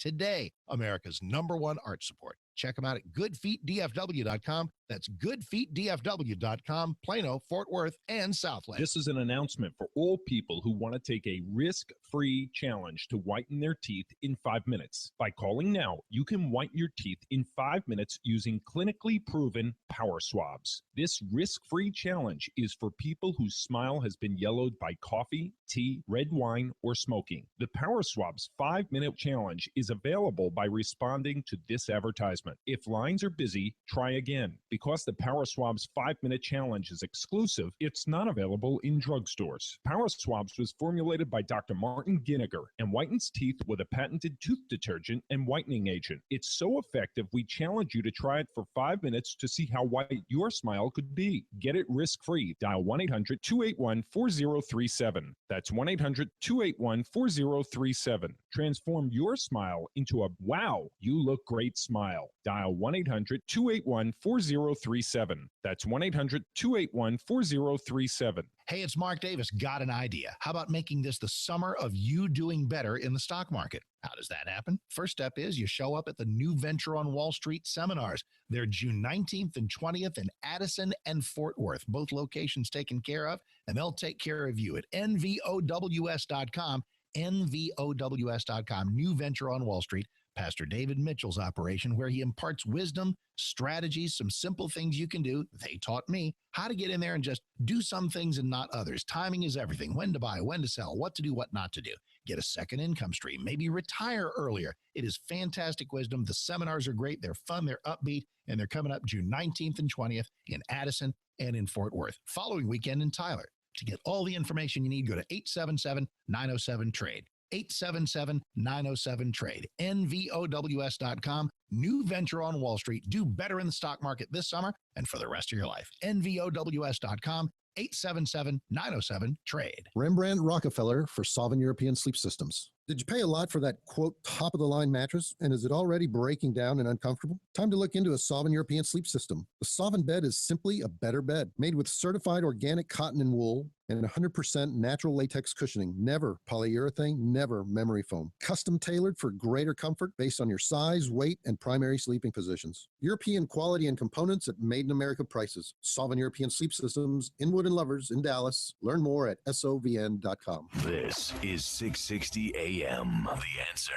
today. America's #1 art support. Check them out at goodfeetdfw.com. That's goodfeetdfw.com, Plano, Fort Worth, and Southland. This is an announcement for all people who want to take a risk-free challenge to whiten their teeth in 5 minutes. By calling now, you can whiten your teeth in 5 minutes using clinically proven power swabs. This risk-free challenge is for people whose smile has been yellowed by coffee, tea, red wine, or smoking. The Power Swabs 5-minute challenge is available by responding to this advertisement. If lines are busy, try again. Because the Power Swabs 5-minute challenge is exclusive, it's not available in drugstores. Power Swabs was formulated by Dr. Martin Ginniger and whitens teeth with a patented tooth detergent and whitening agent. It's so effective, we challenge you to try it for 5 minutes to see how white your smile could be. Get it risk-free. Dial 1-800-281-4037. That's 1-800-281-4037. Transform your smile into a wow, you look great smile. Dial 1-800-281-4037. That's 1-800-281-4037. Hey, it's Mark Davis. Got an idea. How about making this the summer of you doing better in the stock market? How does that happen? First step is you show up at the New Venture on Wall Street seminars. They're June 19th and 20th in Addison and Fort Worth. Both locations taken care of, and they'll take care of you at nvows.com. nvows.com. New Venture on Wall Street. Pastor David Mitchell's operation, where he imparts wisdom, strategies, some simple things you can do. They taught me how to get in there and just do some things and not others. Timing is everything. When to buy, when to sell, what to do, what not to do. Get a second income stream, maybe retire earlier. It is fantastic wisdom. The seminars are great. They're fun. They're upbeat. And they're coming up June 19th and 20th in Addison and in Fort Worth. Following weekend in Tyler. To get all the information you need, go to 877-907-TRADE. 877-907-TRADE. nvows.com. New Venture on Wall Street. Do better in the stock market this summer and for the rest of your life. nvows.com. 877-907-TRADE. Rembrandt Rockefeller for Solving European Sleep Systems. Did you pay a lot for that, quote, top-of-the-line mattress, and is it already breaking down and uncomfortable? Time to look into a Solving European Sleep System. The Solving bed is simply a better bed, made with certified organic cotton and wool and 100% natural latex cushioning. Never polyurethane, never memory foam. Custom tailored for greater comfort based on your size, weight, and primary sleeping positions. European quality and components at made-in-America prices. Solving European Sleep Systems, Inwood and Lovers in Dallas. Learn more at sovn.com. This is 660 AM. The Answer.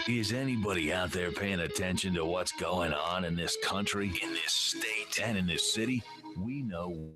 Is anybody out there paying attention to what's going on in this country, in this state, and in this city? We know.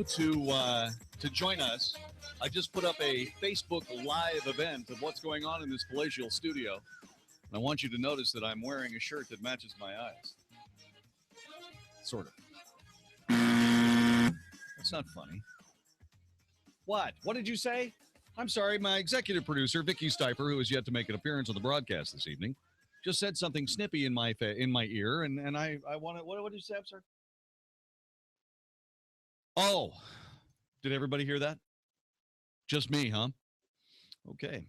To join us, I just put up a Facebook Live event of what's going on in this palatial studio. And I want you to notice that I'm wearing a shirt that matches my eyes. Sort of. That's not funny. What? What did you say? I'm sorry, my executive producer, Vicky Stiper, who has yet to make an appearance on the broadcast this evening, just said something snippy in my ear, and I want to. What did you say, sir? Oh, did everybody hear that? Just me, huh? Okay.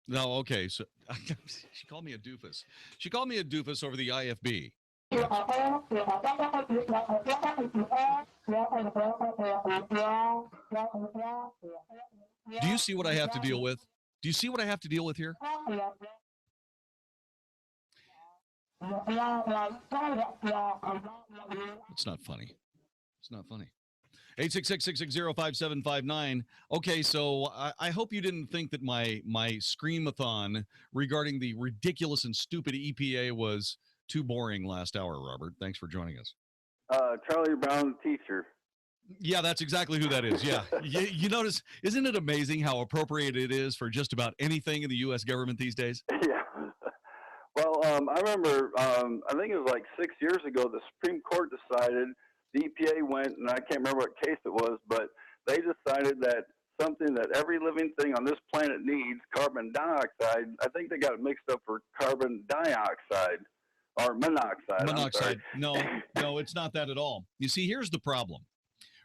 No, okay. So she called me a doofus. She called me a doofus over the IFB. Do you see what I have to deal with? Do you see what I have to deal with here? It's not funny. It's not funny. 866-660-5759. Okay, so I hope you didn't think that my screamathon regarding the ridiculous and stupid EPA was too boring last hour, Robert. Thanks for joining us. Charlie Brown, teacher. Yeah, that's exactly who that is. Yeah. You notice, isn't it amazing how appropriate it is for just about anything in the U.S. government these days? Yeah. Well, I remember, I think it was like 6 years ago, the Supreme Court decided, the EPA went, and I can't remember what case it was, but they decided that something that every living thing on this planet needs, carbon dioxide, I think they got it mixed up for carbon dioxide or monoxide. Monoxide. No, it's not that at all. You see, here's the problem.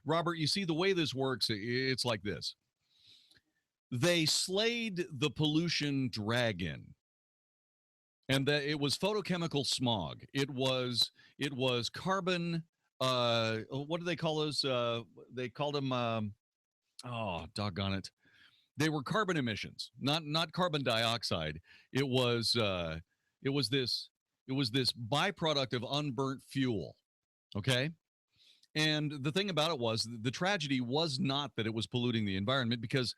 Robert, you see, the way this works, it's like this. they slayed the pollution dragon, and that it was photochemical smog. It was carbon. What do they call those? They called them. Oh, doggone it! They were carbon emissions, not carbon dioxide. It was this byproduct of unburnt fuel. Okay. And the thing about it was the tragedy was not that it was polluting the environment, because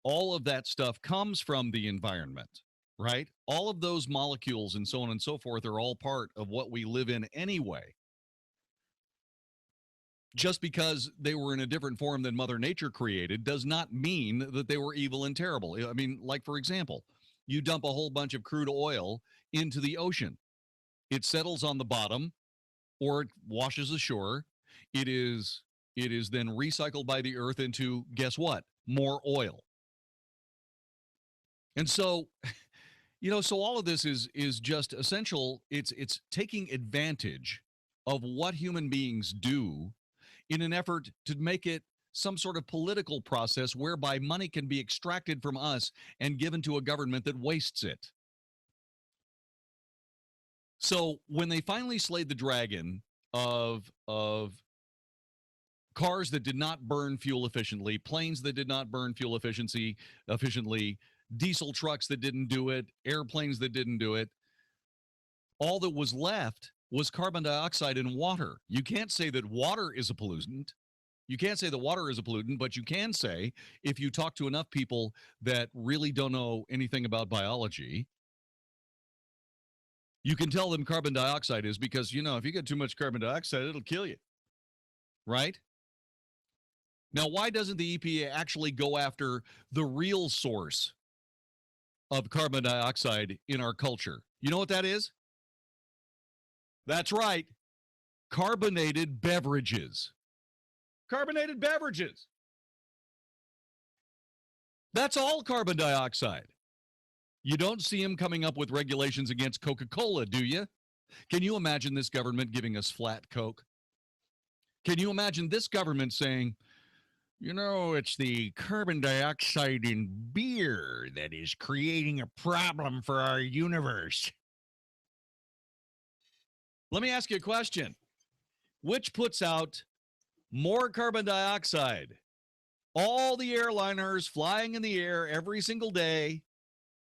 all of that stuff comes from the environment, right? All of those molecules and so on and so forth are all part of what we live in anyway. Just because they were in a different form than Mother Nature created does not mean that they were evil and terrible. I mean, like, for example, you dump a whole bunch of crude oil into the ocean. It settles on the bottom or it washes ashore. It is then recycled by the earth into, guess what? More oil. And so, so all of this is just essential. It's taking advantage of what human beings do in an effort to make it some sort of political process whereby money can be extracted from us and given to a government that wastes it. So when they finally slayed the dragon of cars that did not burn fuel efficiently, planes that did not burn fuel efficiently, diesel trucks that didn't do it, airplanes that didn't do it, all that was left was carbon dioxide and water. You can't say that water is a pollutant. You can't say that water is a pollutant, but you can say, if you talk to enough people that really don't know anything about biology, you can tell them carbon dioxide is, because, if you get too much carbon dioxide, it'll kill you. Right? Now, why doesn't the EPA actually go after the real source of carbon dioxide in our culture? You know what that is? That's right. Carbonated beverages. Carbonated beverages. That's all carbon dioxide. You don't see them coming up with regulations against Coca-Cola, do you? Can you imagine this government giving us flat Coke? Can you imagine this government saying, it's the carbon dioxide in beer that is creating a problem for our universe? Let me ask you a question. Which puts out more carbon dioxide? All the airliners flying in the air every single day,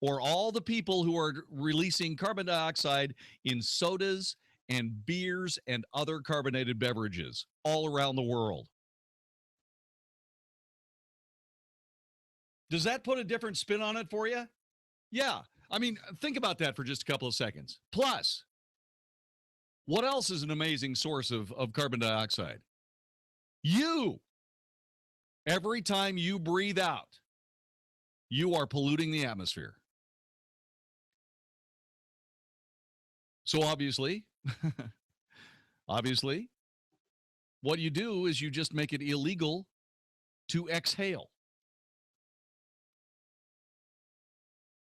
or all the people who are releasing carbon dioxide in sodas and beers and other carbonated beverages all around the world? Does that put a different spin on it for you? Yeah. I mean, think about that for just a couple of seconds. Plus, what else is an amazing source of carbon dioxide? You. Every time you breathe out, you are polluting the atmosphere. So obviously, what you do is you just make it illegal to exhale.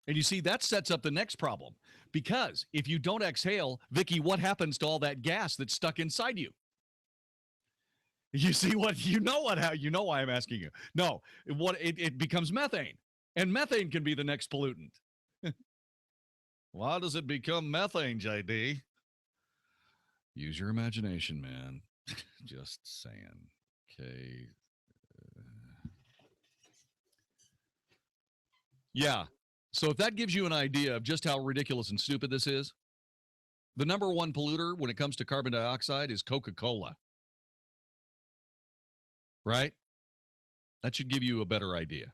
And you see, that sets up the next problem, because if you don't exhale, Vicky, what happens to all that gas that's stuck inside you? You see what, why I'm asking you. No, it becomes methane, and methane can be the next pollutant. Why does it become methane, JD? Use your imagination, man. Just saying. Okay. Yeah. So if that gives you an idea of just how ridiculous and stupid this is, the number one polluter when it comes to carbon dioxide is Coca-Cola. Right? That should give you a better idea.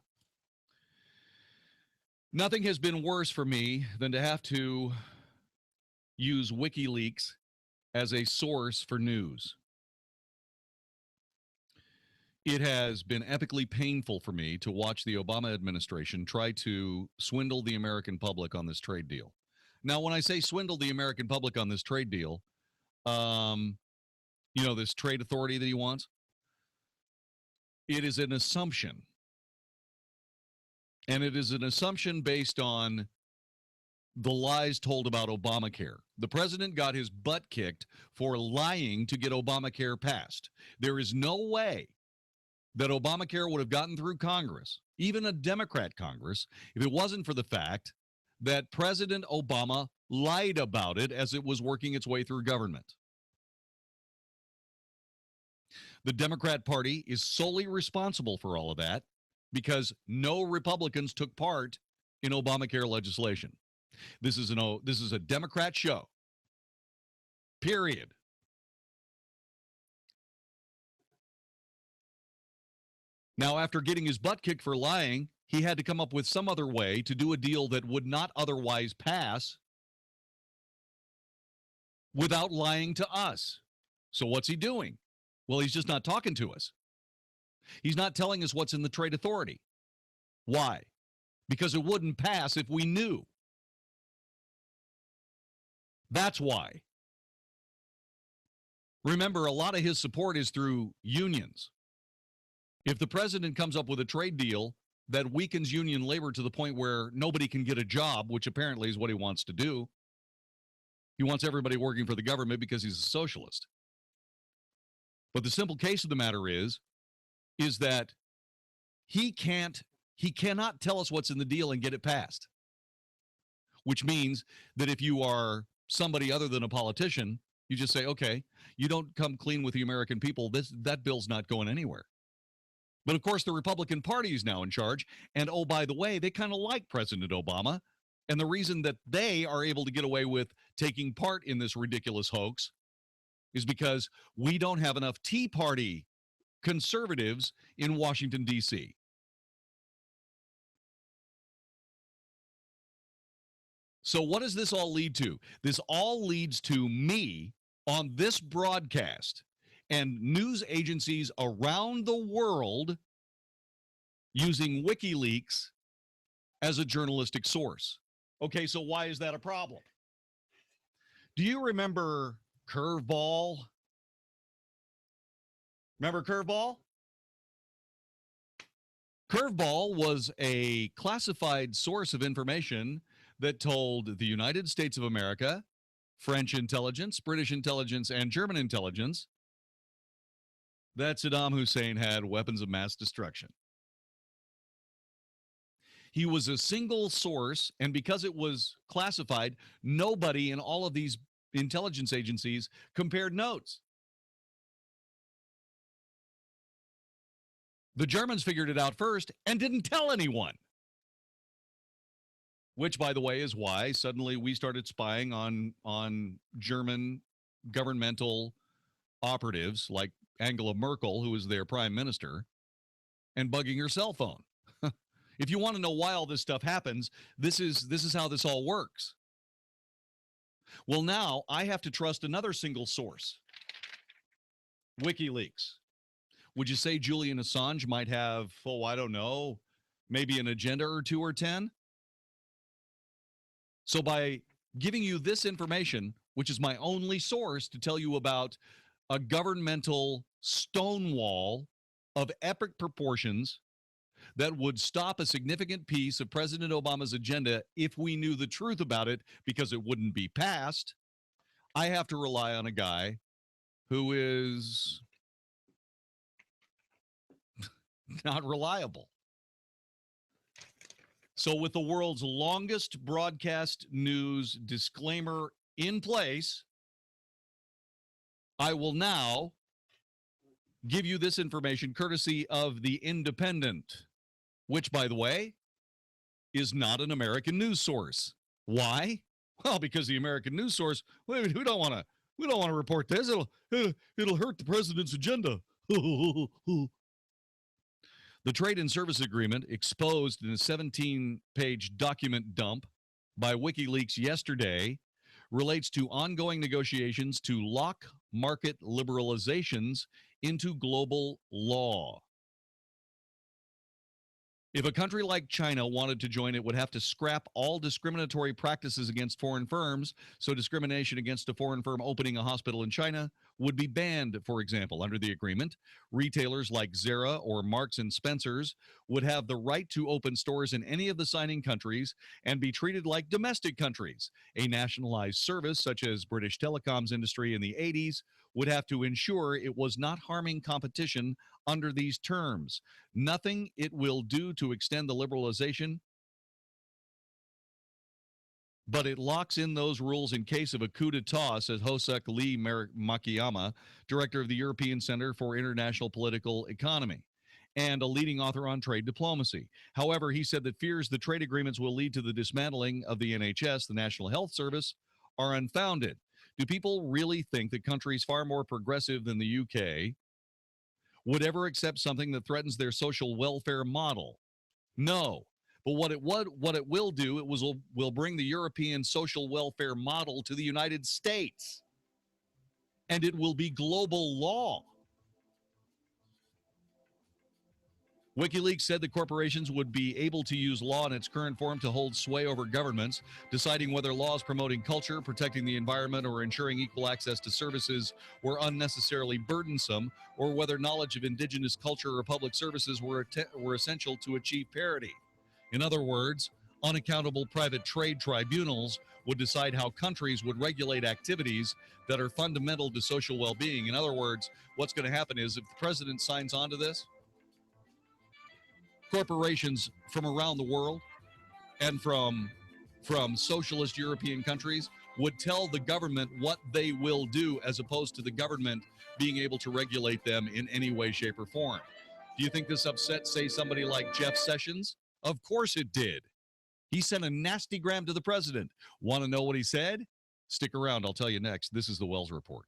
Nothing has been worse for me than to have to use WikiLeaks as a source for news. It has been epically painful for me to watch the Obama administration try to swindle the American public on this trade deal. Now, when I say swindle the American public on this trade deal, this trade authority that he wants, it is an assumption. And it is an assumption based on the lies told about Obamacare. The president got his butt kicked for lying to get Obamacare passed. There is no way that Obamacare would have gotten through Congress even a Democrat Congress, if it wasn't for the fact that President Obama lied about it as it was working its way through government. The Democrat Party is solely responsible for all of that because no Republicans took part in Obamacare legislation. This is a Democrat show. Period. Now, after getting his butt kicked for lying, he had to come up with some other way to do a deal that would not otherwise pass without lying to us. So what's he doing? Well, he's just not talking to us. He's not telling us what's in the trade authority. Why? Because it wouldn't pass if we knew. That's why. Remember, a lot of his support is through unions. If the president comes up with a trade deal that weakens union labor to the point where nobody can get a job, which apparently is what he wants to do, he wants everybody working for the government because he's a socialist. But the simple case of the matter is that he cannot tell us what's in the deal and get it passed. Which means that if you are somebody other than a politician, you just say, okay, you don't come clean with the American people, that bill's not going anywhere. But of course, the Republican Party is now in charge. And oh, by the way, they kind of like President Obama. And the reason that they are able to get away with taking part in this ridiculous hoax is because we don't have enough Tea Party conservatives in Washington, D.C. So what does this all lead to? This all leads to me on this broadcast and news agencies around the world using WikiLeaks as a journalistic source. Okay, so why is that a problem? Do you remember Curveball? Remember Curveball? Curveball was a classified source of information that told the United States of America, French intelligence, British intelligence, and German intelligence that Saddam Hussein had weapons of mass destruction. He was a single source, and because it was classified, nobody in all of these intelligence agencies compared notes. The Germans figured it out first and didn't tell anyone. Which, by the way, is why suddenly we started spying on German governmental operatives like Angela Merkel, who was their prime minister, and bugging her cell phone. If you want to know why all this stuff happens, this is how this all works. Well, now I have to trust another single source, WikiLeaks. Would you say Julian Assange might have, oh, I don't know, maybe an agenda or two or 10? So by giving you this information, which is my only source to tell you about a governmental stonewall of epic proportions that would stop a significant piece of President Obama's agenda if we knew the truth about it because it wouldn't be passed, I have to rely on a guy who is not reliable. So with the world's longest broadcast news disclaimer in place, I will now give you this information courtesy of The Independent, which, by the way, is not an American news source. Why? Well, because the American news source, we don't want to report this. It'll hurt the president's agenda. The trade and service agreement exposed in a 17-page document dump by WikiLeaks yesterday relates to ongoing negotiations to lock market liberalizations into global law. If a country like China wanted to join, it would have to scrap all discriminatory practices against foreign firms. So discrimination against a foreign firm opening a hospital in China would be banned, for example, under the agreement. Retailers like Zara or Marks and Spencer's would have the right to open stores in any of the signing countries and be treated like domestic countries. A nationalized service, such as British Telecom's industry in the 80s, would have to ensure it was not harming competition under these terms. Nothing it will do to extend the liberalization, but it locks in those rules in case of a coup d'etat, says Hosek Lee Makiyama, director of the European Center for International Political Economy and a leading author on trade diplomacy. However, he said that fears the trade agreements will lead to the dismantling of the NHS, the National Health Service, are unfounded. Do people really think that countries far more progressive than the UK would ever accept something that threatens their social welfare model? No. But what it will do, will bring the European social welfare model to the United States. And it will be global law. WikiLeaks said the corporations would be able to use law in its current form to hold sway over governments, deciding whether laws promoting culture, protecting the environment, or ensuring equal access to services were unnecessarily burdensome, or whether knowledge of indigenous culture or public services were essential to achieve parity. In other words, unaccountable private trade tribunals would decide how countries would regulate activities that are fundamental to social well-being. In other words, what's going to happen is if the president signs on to this, corporations from around the world and from socialist European countries would tell the government what they will do, as opposed to the government being able to regulate them in any way, shape, or form. Do you think this upset, say, somebody like Jeff Sessions? Of course it did. He sent a nasty gram to the president. Want to know what he said? Stick around. I'll tell you next. This is the Wells Report.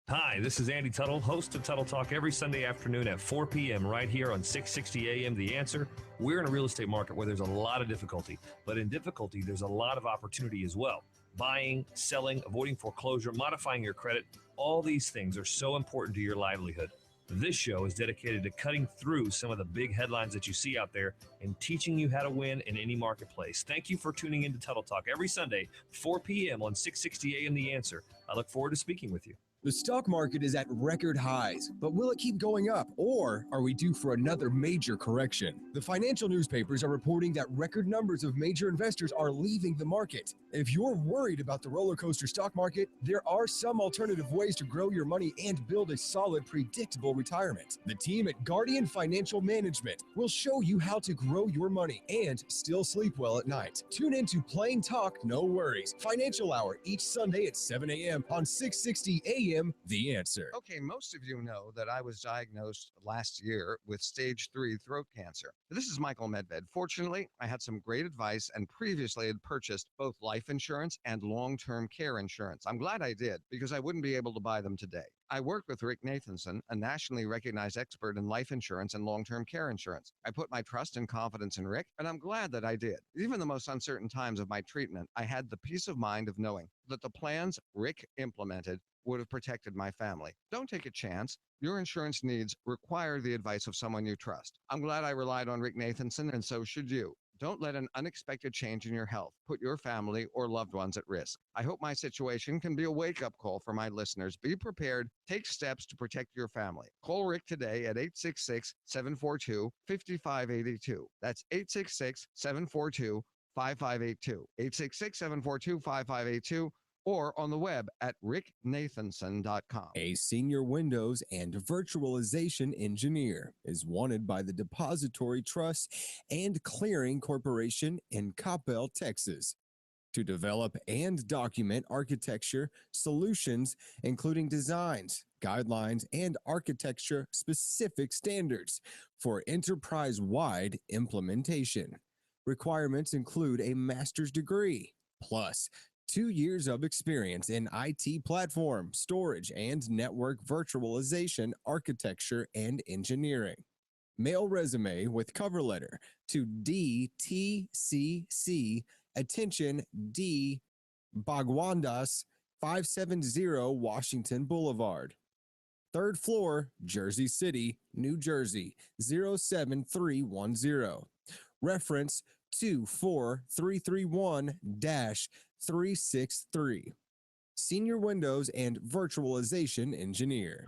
Hi, this is Andy Tuttle, host of Tuttle Talk every Sunday afternoon at 4 p.m. right here on 660 AM The Answer. We're in a real estate market where there's a lot of difficulty, but in difficulty, there's a lot of opportunity as well. Buying, selling, avoiding foreclosure, modifying your credit, all these things are so important to your livelihood. This show is dedicated to cutting through some of the big headlines that you see out there and teaching you how to win in any marketplace. Thank you for tuning in to Tuttle Talk every Sunday, 4 p.m. on 660 AM The Answer. I look forward to speaking with you. The stock market is at record highs, but will it keep going up, or are we due for another major correction? The financial newspapers are reporting that record numbers of major investors are leaving the market. If you're worried about the roller coaster stock market, there are some alternative ways to grow your money and build a solid, predictable retirement. The team at Guardian Financial Management will show you how to grow your money and still sleep well at night. Tune in to Plain Talk, No Worries, Financial Hour each Sunday at 7 a.m. on 660 a.m. The Answer. Okay, most of you know that I was diagnosed last year with stage 3 throat cancer. This is Michael Medved. Fortunately, I had some great advice and previously had purchased both life insurance and long-term care insurance. I'm glad I did, because I wouldn't be able to buy them today. I worked with Rick Nathanson, a nationally recognized expert in life insurance and long-term care insurance. I put my trust and confidence in Rick, and I'm glad that I did. Even the most uncertain times of my treatment, I had the peace of mind of knowing that the plans Rick implemented would have protected my family. Don't take a chance. Your insurance needs require the advice of someone you trust. I'm glad I relied on Rick Nathanson, and so should you. Don't let an unexpected change in your health put your family or loved ones at risk. I hope my situation can be a wake-up call for my listeners. Be prepared. Take steps to protect your family. Call Rick today at 866-742-5582. That's 866-742-5582. 866-742-5582. Or on the web at ricknathanson.com. A senior Windows and virtualization engineer is wanted by the Depository Trust and Clearing Corporation in Coppell, Texas, to develop and document architecture solutions, including designs, guidelines, and architecture-specific standards for enterprise-wide implementation. Requirements include a master's degree, plus 2 years of experience in IT platform, storage, and network virtualization, architecture, and engineering. Mail resume with cover letter to DTCC, attention D. Bagwandas, 570 Washington Boulevard. 3rd floor, Jersey City, New Jersey, 07310. Reference 24331-363. senior windows and virtualization engineer.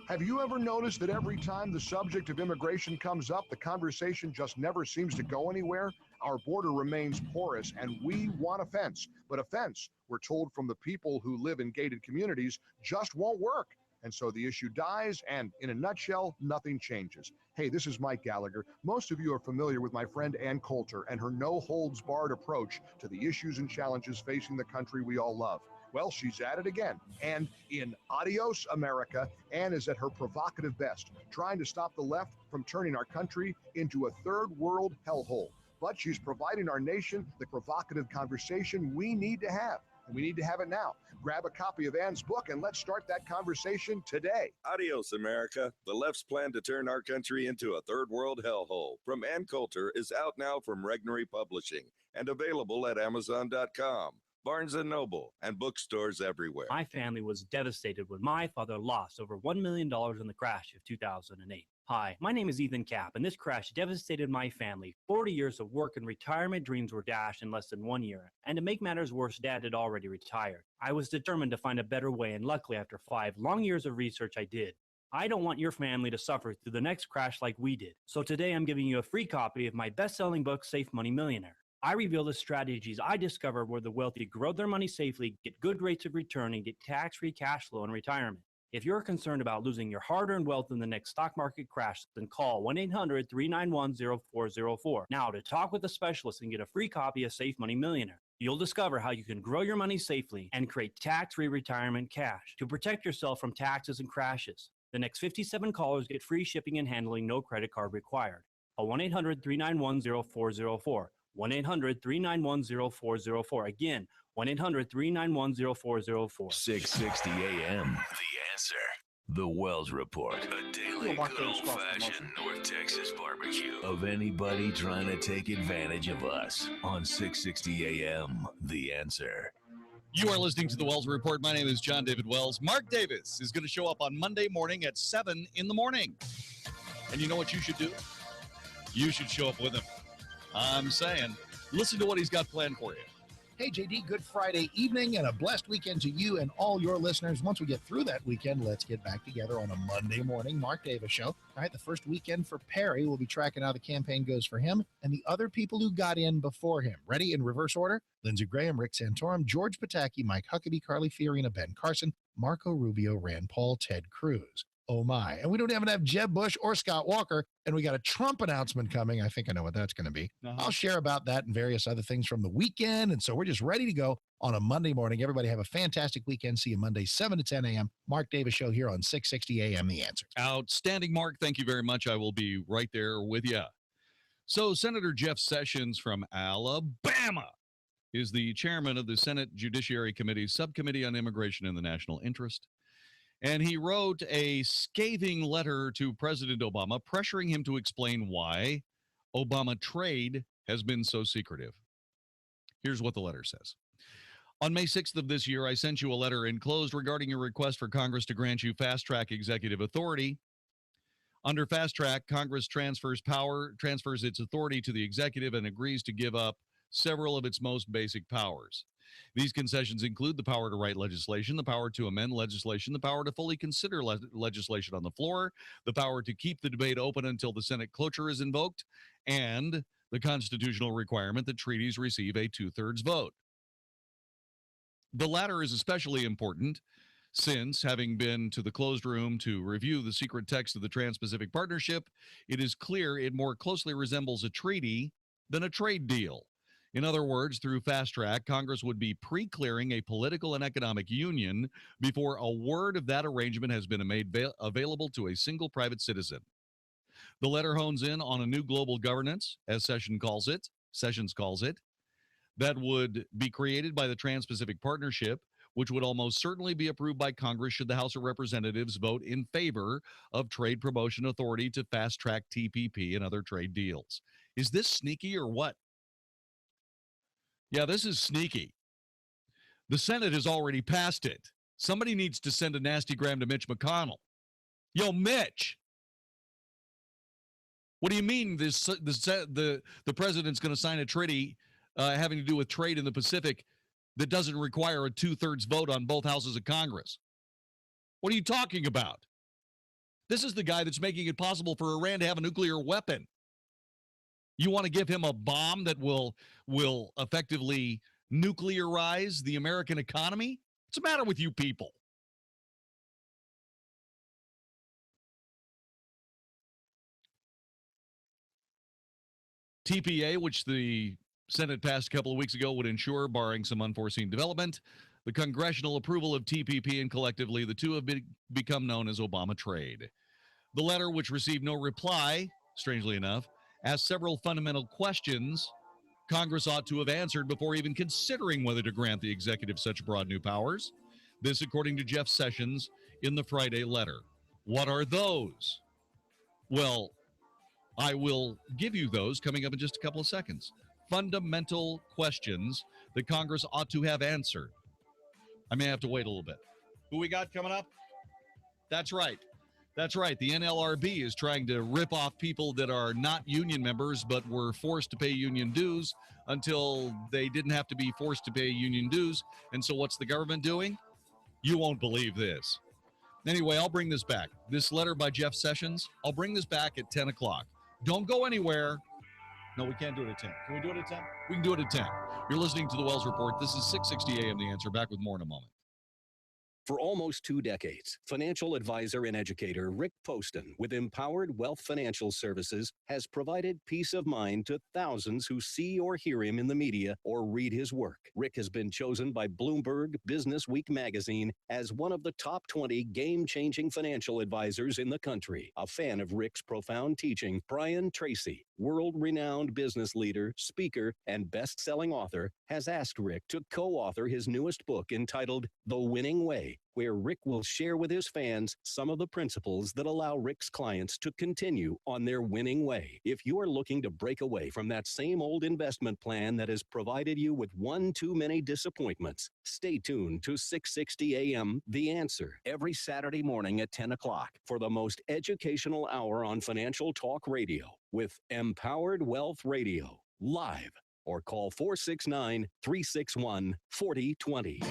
Have you ever noticed that every time the subject of immigration comes up, the conversation just never seems to go anywhere? Our border remains porous, and we want a fence. But a fence, we're told from the people who live in gated communities, just won't work. And so the issue dies, and in a nutshell, nothing changes. Hey, this is Mike Gallagher. Most of you are familiar with my friend Ann Coulter and her no-holds-barred approach to the issues and challenges facing the country we all love. Well, she's at it again. And in Adios America, Ann is at her provocative best, trying to stop the left from turning our country into a third world hellhole. But she's providing our nation the provocative conversation we need to have. And we need to have it now. Grab a copy of Ann's book and let's start that conversation today. Adios, America. The left's plan to turn our country into a third world hellhole from Ann Coulter is out now from Regnery Publishing and available at Amazon.com. Barnes & Noble, and bookstores everywhere. My family was devastated when my father lost over $1 million in the crash of 2008. Hi, my name is Ethan Kapp, and this crash devastated my family. 40 years of work and retirement dreams were dashed in less than 1 year. And to make matters worse, Dad had already retired. I was determined to find a better way, and luckily, after 5 long years of research, I did. I don't want your family to suffer through the next crash like we did. So today, I'm giving you a free copy of my best-selling book, Safe Money Millionaire. I reveal the strategies I discovered where the wealthy grow their money safely, get good rates of return, and get tax-free cash flow in retirement. If you're concerned about losing your hard-earned wealth in the next stock market crash, then call 1-800-391-0404 now to talk with a specialist and get a free copy of Safe Money Millionaire. You'll discover how you can grow your money safely and create tax-free retirement cash to protect yourself from taxes and crashes. The next 57 callers get free shipping and handling, no credit card required. Call 1-800-391-0404. 1-800-391-0404. Again, 1-800-391-0404. 660 AM. The Answer. The Wells Report. A daily good old-fashioned North Texas barbecue of anybody trying to take advantage of us on 660 AM. The Answer. You are listening to the Wells Report. My name is Jon-David Wells. Mark Davis is going to show up on Monday morning at 7 in the morning. And you know what you should do? You should show up with him. I'm saying, listen to what he's got planned for you. Hey, JD, good Friday evening and a blessed weekend to you and all your listeners. Once we get through that weekend, let's get back together on a Monday morning Mark Davis show. All right, the first weekend for Perry. We'll be tracking how the campaign goes for him and the other people who got in before him. Ready in reverse order? Lindsey Graham, Rick Santorum, George Pataki, Mike Huckabee, Carly Fiorina, Ben Carson, Marco Rubio, Rand Paul, Ted Cruz. Oh, my. And we don't even have Jeb Bush or Scott Walker. And we got a Trump announcement coming. I think I know what that's going to be. I'll share about that and various other things from the weekend. And so we're just ready to go on a Monday morning. Everybody have a fantastic weekend. See you Monday, 7 to 10 a.m. Mark Davis Show here on 660 a.m. The Answer. Outstanding, Mark. Thank you very much. I will be right there with you. So Senator Jeff Sessions from Alabama is the chairman of the Senate Judiciary Committee's Subcommittee on Immigration and the National Interest. And he wrote a scathing letter to President Obama, pressuring him to explain why Obama trade has been so secretive. Here's what the letter says. On May 6th of this year, I sent you a letter enclosed regarding your request for Congress to grant you fast-track executive authority. Under fast-track, Congress transfers its authority to the executive and agrees to give up several of its most basic powers. These concessions include the power to write legislation, the power to amend legislation, the power to fully consider legislation on the floor, the power to keep the debate open until the Senate cloture is invoked, and the constitutional requirement that treaties receive a 2/3 vote. The latter is especially important since, having been to the closed room to review the secret text of the Trans-Pacific Partnership, it is clear it more closely resembles a treaty than a trade deal. In other words, through fast track, Congress would be pre-clearing a political and economic union before a word of that arrangement has been made available to a single private citizen. The letter hones in on a new global governance, as Sessions calls it, that would be created by the Trans-Pacific Partnership, which would almost certainly be approved by Congress should the House of Representatives vote in favor of trade promotion authority to fast-track TPP and other trade deals. Is this sneaky or what? Yeah, this is sneaky. The Senate has already passed it. Somebody needs to send a nasty gram to Mitch McConnell. Yo, Mitch, what do you mean the president's going to sign a treaty having to do with trade in the Pacific that doesn't require a 2/3 vote on both houses of Congress. What are you talking about? This is the guy that's making it possible for Iran to have a nuclear weapon. You want to give him a bomb that will effectively nuclearize the American economy? What's the matter with you people? TPA, which the Senate passed a couple of weeks ago, would ensure, barring some unforeseen development, the congressional approval of TPP, and collectively the two have become known as Obama trade. The letter, which received no reply, strangely enough, asked several fundamental questions Congress ought to have answered before even considering whether to grant the executive such broad new powers. This, according to Jeff Sessions in the Friday letter. What are those? Well, I will give you those coming up in just a couple of seconds. Fundamental questions that Congress ought to have answered. I may have to wait a little bit. Who we got coming up? That's right. That's right. The NLRB is trying to rip off people that are not union members but were forced to pay union dues until they didn't have to be forced to pay union dues. And so what's the government doing? You won't believe this. Anyway, I'll bring this back. This letter by Jeff Sessions, I'll bring this back at 10 o'clock. Don't go anywhere. No, we can't do it at 10. Can we do it at 10? We can do it at 10. You're listening to the Wells Report. This is 660 AM The Answer. Back with more in a moment. For almost 2 decades, financial advisor and educator Rick Poston with Empowered Wealth Financial Services has provided peace of mind to thousands who see or hear him in the media or read his work. Rick has been chosen by Bloomberg Business Week magazine as one of the top 20 game-changing financial advisors in the country. A fan of Rick's profound teaching, Brian Tracy, world-renowned business leader, speaker, and best-selling author, has asked Rick to co-author his newest book entitled The Winning Way, where Rick will share with his fans some of the principles that allow Rick's clients to continue on their winning way. If you are looking to break away from that same old investment plan that has provided you with one too many disappointments, stay tuned to 660 AM The Answer every Saturday morning at 10 o'clock for the most educational hour on financial talk radio with Empowered Wealth Radio, live, or call 469-361-4020.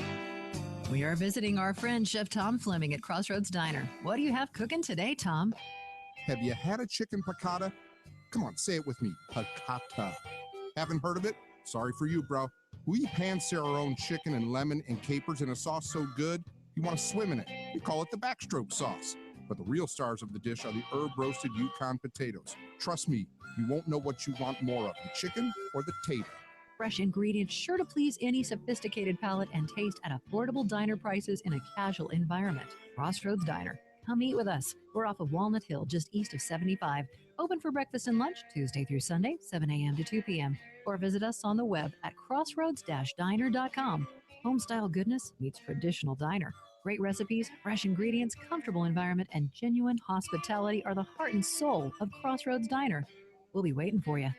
We are visiting our friend Chef Tom Fleming at Crossroads Diner. What do you have cooking today, Tom? Have you had a chicken piccata? Come on, say it with me, piccata. Haven't heard of it? Sorry for you, bro. We pan-sear our own chicken and lemon and capers in a sauce so good, you want to swim in it. We call it the backstroke sauce. But the real stars of the dish are the herb-roasted Yukon potatoes. Trust me, you won't know what you want more of, the chicken or the tater. Fresh ingredients sure to please any sophisticated palate and taste at affordable diner prices in a casual environment. Crossroads Diner. Come eat with us. We're off of Walnut Hill, just east of 75. Open for breakfast and lunch Tuesday through Sunday, 7 a.m. to 2 p.m. Or visit us on the web at crossroads-diner.com. Homestyle goodness meets traditional diner. Great recipes, fresh ingredients, comfortable environment, and genuine hospitality are the heart and soul of Crossroads Diner. We'll be waiting for you.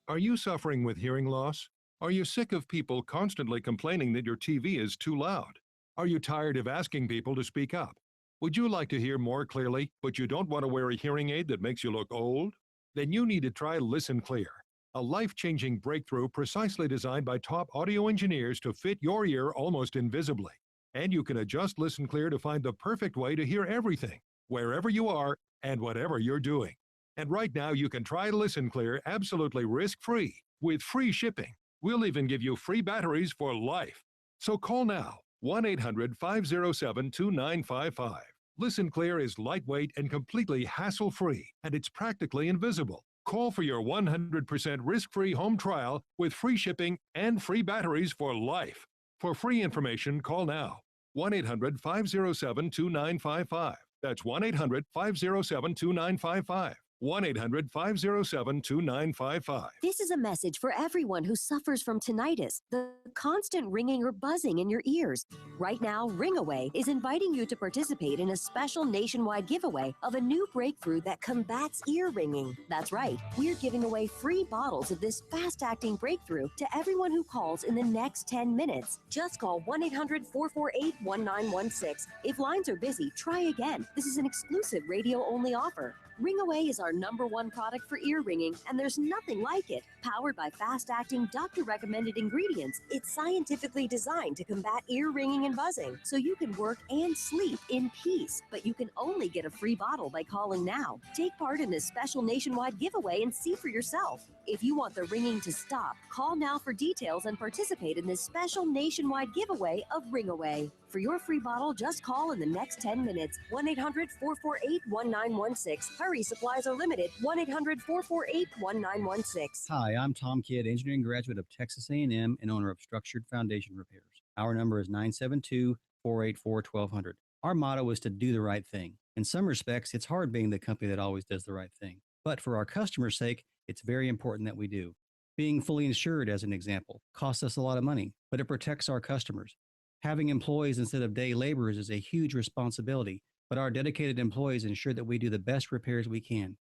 Are you suffering with hearing loss? Are you sick of people constantly complaining that your TV is too loud? Are you tired of asking people to speak up? Would you like to hear more clearly, but you don't want to wear a hearing aid that makes you look old? Then you need to try Listen Clear, a life-changing breakthrough precisely designed by top audio engineers to fit your ear almost invisibly. And you can adjust Listen Clear to find the perfect way to hear everything, wherever you are and whatever you're doing. And right now, you can try Listen Clear absolutely risk-free with free shipping. We'll even give you free batteries for life. So call now, 1-800-507-2955. Listen Clear is lightweight and completely hassle-free, and it's practically invisible. Call for your 100% risk-free home trial with free shipping and free batteries for life. For free information, call now, 1-800-507-2955. That's 1-800-507-2955. 1-800-507-2955. This is a message for everyone who suffers from tinnitus, the constant ringing or buzzing in your ears. Right now, Ringaway is inviting you to participate in a special nationwide giveaway of a new breakthrough that combats ear ringing. That's right, we're giving away free bottles of this fast-acting breakthrough to everyone who calls in the next 10 minutes. Just call 1-800-448-1916. If lines are busy, try again. This is an exclusive radio-only offer. Ringaway is our #1 product for ear ringing, and there's nothing like it. Powered by fast-acting, doctor-recommended ingredients, it's scientifically designed to combat ear ringing and buzzing, so you can work and sleep in peace. But you can only get a free bottle by calling now. Take part in this special nationwide giveaway and see for yourself. If you want the ringing to stop, call now for details and participate in this special nationwide giveaway of Ringaway. For your free bottle, just call in the next 10 minutes. 1-800-448-1916. Hurry, supplies are limited. 1-800-448-1916. Hi, I'm Tom Kidd, engineering graduate of Texas A&M and owner of Structured Foundation Repairs. Our number is 972-484-1200. Our motto is to do the right thing. In some respects, it's hard being the company that always does the right thing. But for our customers' sake, it's very important that we do. Being fully insured, as an example, costs us a lot of money, but it protects our customers. Having employees instead of day laborers is a huge responsibility, but our dedicated employees ensure that we do the best repairs we can.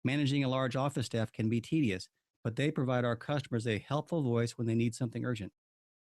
Managing a large office staff can be tedious, but they provide our customers a helpful voice when they need something urgent.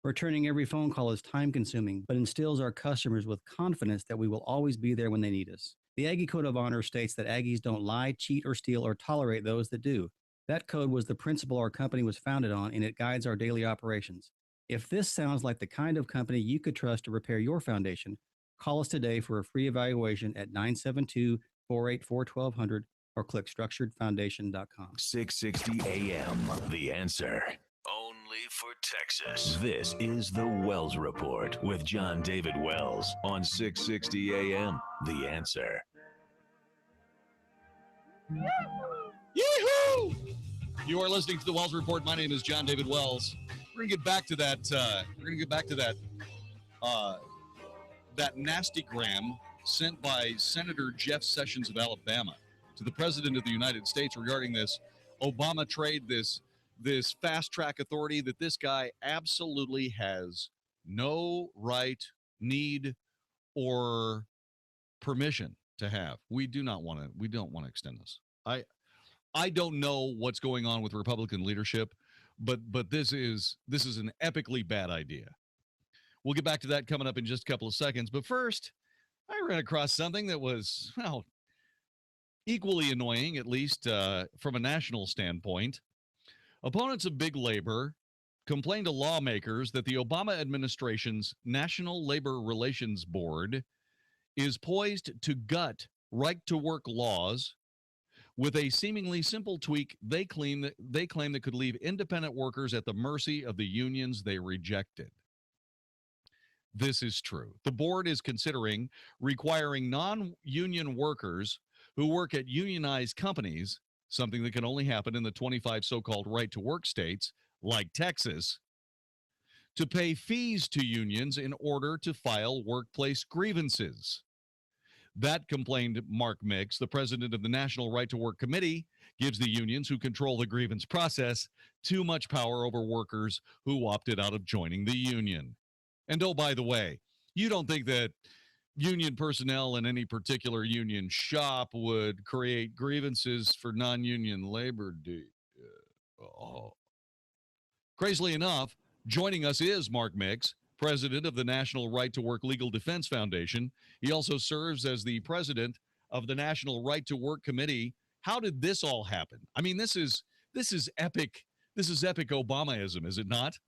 Returning every phone call is time-consuming, but instills our customers with confidence that we will always be there when they need us. The Aggie Code of Honor states that Aggies don't lie, cheat, or steal, or tolerate those that do. That code was the principle our company was founded on, and it guides our daily operations. If this sounds like the kind of company you could trust to repair your foundation, call us today for a free evaluation at 972-484-1200 or click structuredfoundation.com. 660 AM, The Answer. Only for Texas. This is the Wells Report with Jon-David Wells on 660 AM, The Answer. Yee-hoo! You are listening to the Wells Report. My name is Jon-David Wells. We're gonna get back to that. That nastygram sent by Senator Jeff Sessions of Alabama to the President of the United States regarding this Obama trade, this fast track authority that this guy absolutely has no right, need, or permission to have. We don't want to extend this. I don't know what's going on with Republican leadership, but this is an epically bad idea. We'll get back to that coming up in just a couple of seconds. But first, I ran across something that was, well, equally annoying, at least from a national standpoint. Opponents of big labor complained to lawmakers that the Obama administration's National Labor Relations Board is poised to gut right-to-work laws with a seemingly simple tweak they claim that could leave independent workers at the mercy of the unions they rejected. This is true. The board is considering requiring non-union workers who work at unionized companies, something that can only happen in the 25 so-called right-to-work states, like Texas, to pay fees to unions in order to file workplace grievances. That, complained Mark Mix, the president of the National Right to Work Committee, gives the unions who control the grievance process too much power over workers who opted out of joining the union. And oh, by the way, you don't think that union personnel in any particular union shop would create grievances for non-union labor? Crazily enough, joining us is Mark Mix, president of the National Right to Work Legal Defense Foundation. He also serves as the president of the National Right to Work Committee. How did this all happen? I mean, this is epic. This is epic Obamaism, is it not?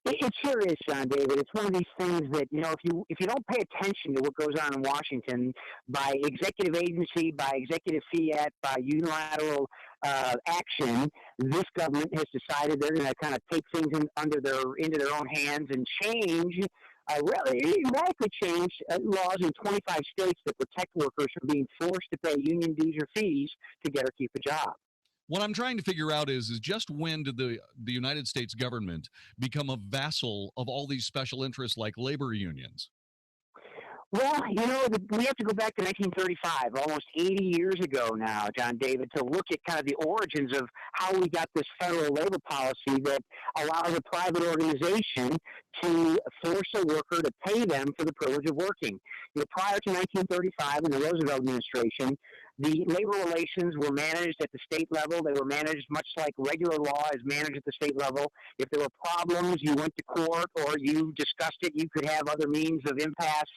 It sure is, Jon-David. It's one of these things that, if you don't pay attention to what goes on in Washington by executive agency, by executive fiat, by unilateral action, this government has decided they're going to kind of take things into their own hands and change, radically change laws in 25 states that protect workers from being forced to pay union dues or fees to get or keep a job. What I'm trying to figure out is just when did the United States government become a vassal of all these special interests like labor unions? Well, we have to go back to 1935, almost 80 years ago now, Jon-David, to look at kind of the origins of how we got this federal labor policy that allows a private organization to force a worker to pay them for the privilege of working. Prior to 1935 in the Roosevelt administration, the labor relations were managed at the state level. They were managed much like regular law is managed at the state level. If there were problems, you went to court or you discussed it. You could have other means of impasse,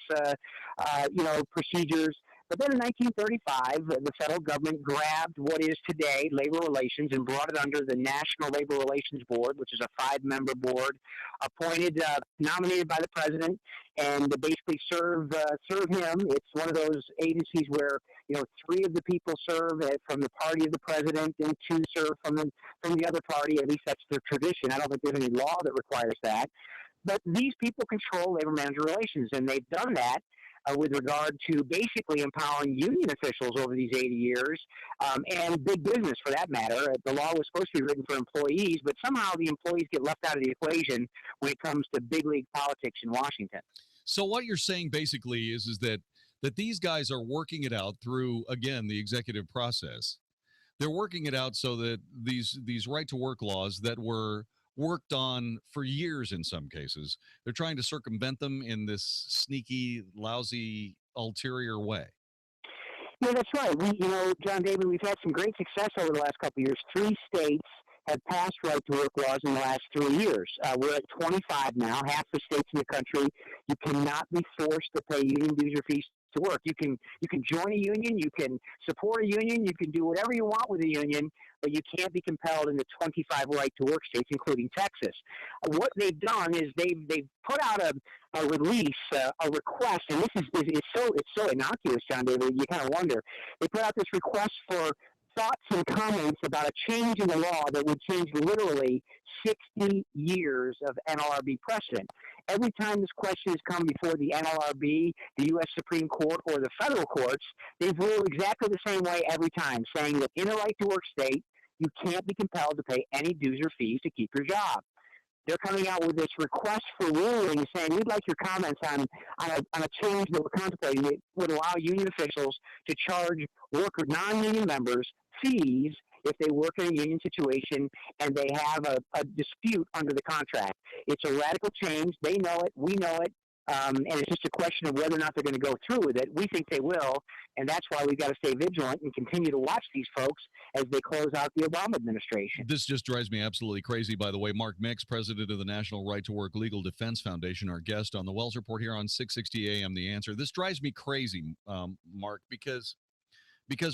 procedures. But then in 1935, the federal government grabbed what is today labor relations and brought it under the National Labor Relations Board, which is a 5-member board appointed, nominated by the president, and to basically serve him. It's one of those agencies where 3 of the people serve from the party of the president, and 2 serve from the other party. At least that's their tradition. I don't think there's any law that requires that. But these people control labor manager relations, and they've done that with regard to basically empowering union officials over these 80 years, and big business for that matter. The law was supposed to be written for employees, but somehow the employees get left out of the equation when it comes to big league politics in Washington. So what you're saying basically is that these guys are working it out through, again, the executive process. They're working it out so that these right-to-work laws that were worked on for years in some cases, they're trying to circumvent them in this sneaky, lousy, ulterior way. Yeah, that's right. Jon-David, we've had some great success over the last couple of years. 3 states have passed right-to-work laws in the last 3 years. We're at 25 now, half the states in the country. You cannot be forced to pay union dues or fees to work. You can join a union, you can support a union, you can do whatever you want with a union, but you can't be compelled in the 25 right-to-work states, including Texas. What they've done is they've put out a release, a request, and this is so innocuous, Jon-David, you kind of wonder. They put out this request for thoughts and comments about a change in the law that would change literally 60 years of NLRB precedent. Every time this question has come before the NLRB, the U.S. Supreme Court, or the federal courts, they've ruled exactly the same way every time, saying that in a right-to-work state, you can't be compelled to pay any dues or fees to keep your job. They're coming out with this request for ruling saying, we'd like your comments on a change that we're contemplating that would allow union officials to charge non-union members fees if they work in a union situation and they have a dispute under the contract. It's a radical change. They know it. We know it. And it's just a question of whether or not they're going to go through with it. We think they will, and that's why we've got to stay vigilant and continue to watch these folks as they close out the Obama administration. This just drives me absolutely crazy, by the way. Mark Mix, president of the National Right to Work Legal Defense Foundation, our guest on the Wells Report here on 660 AM The Answer. This drives me crazy, Mark, because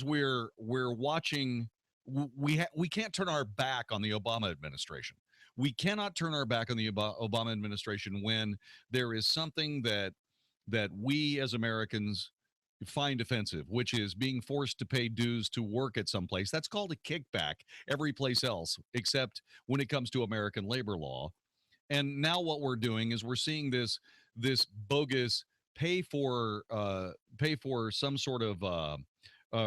we're watching. We can't turn our back on the Obama administration. We cannot turn our back on the Obama administration when there is something that we as Americans find offensive, which is being forced to pay dues to work at some place. That's called a kickback every place else, except when it comes to American labor law. And now what we're doing is we're seeing this bogus pay for some sort of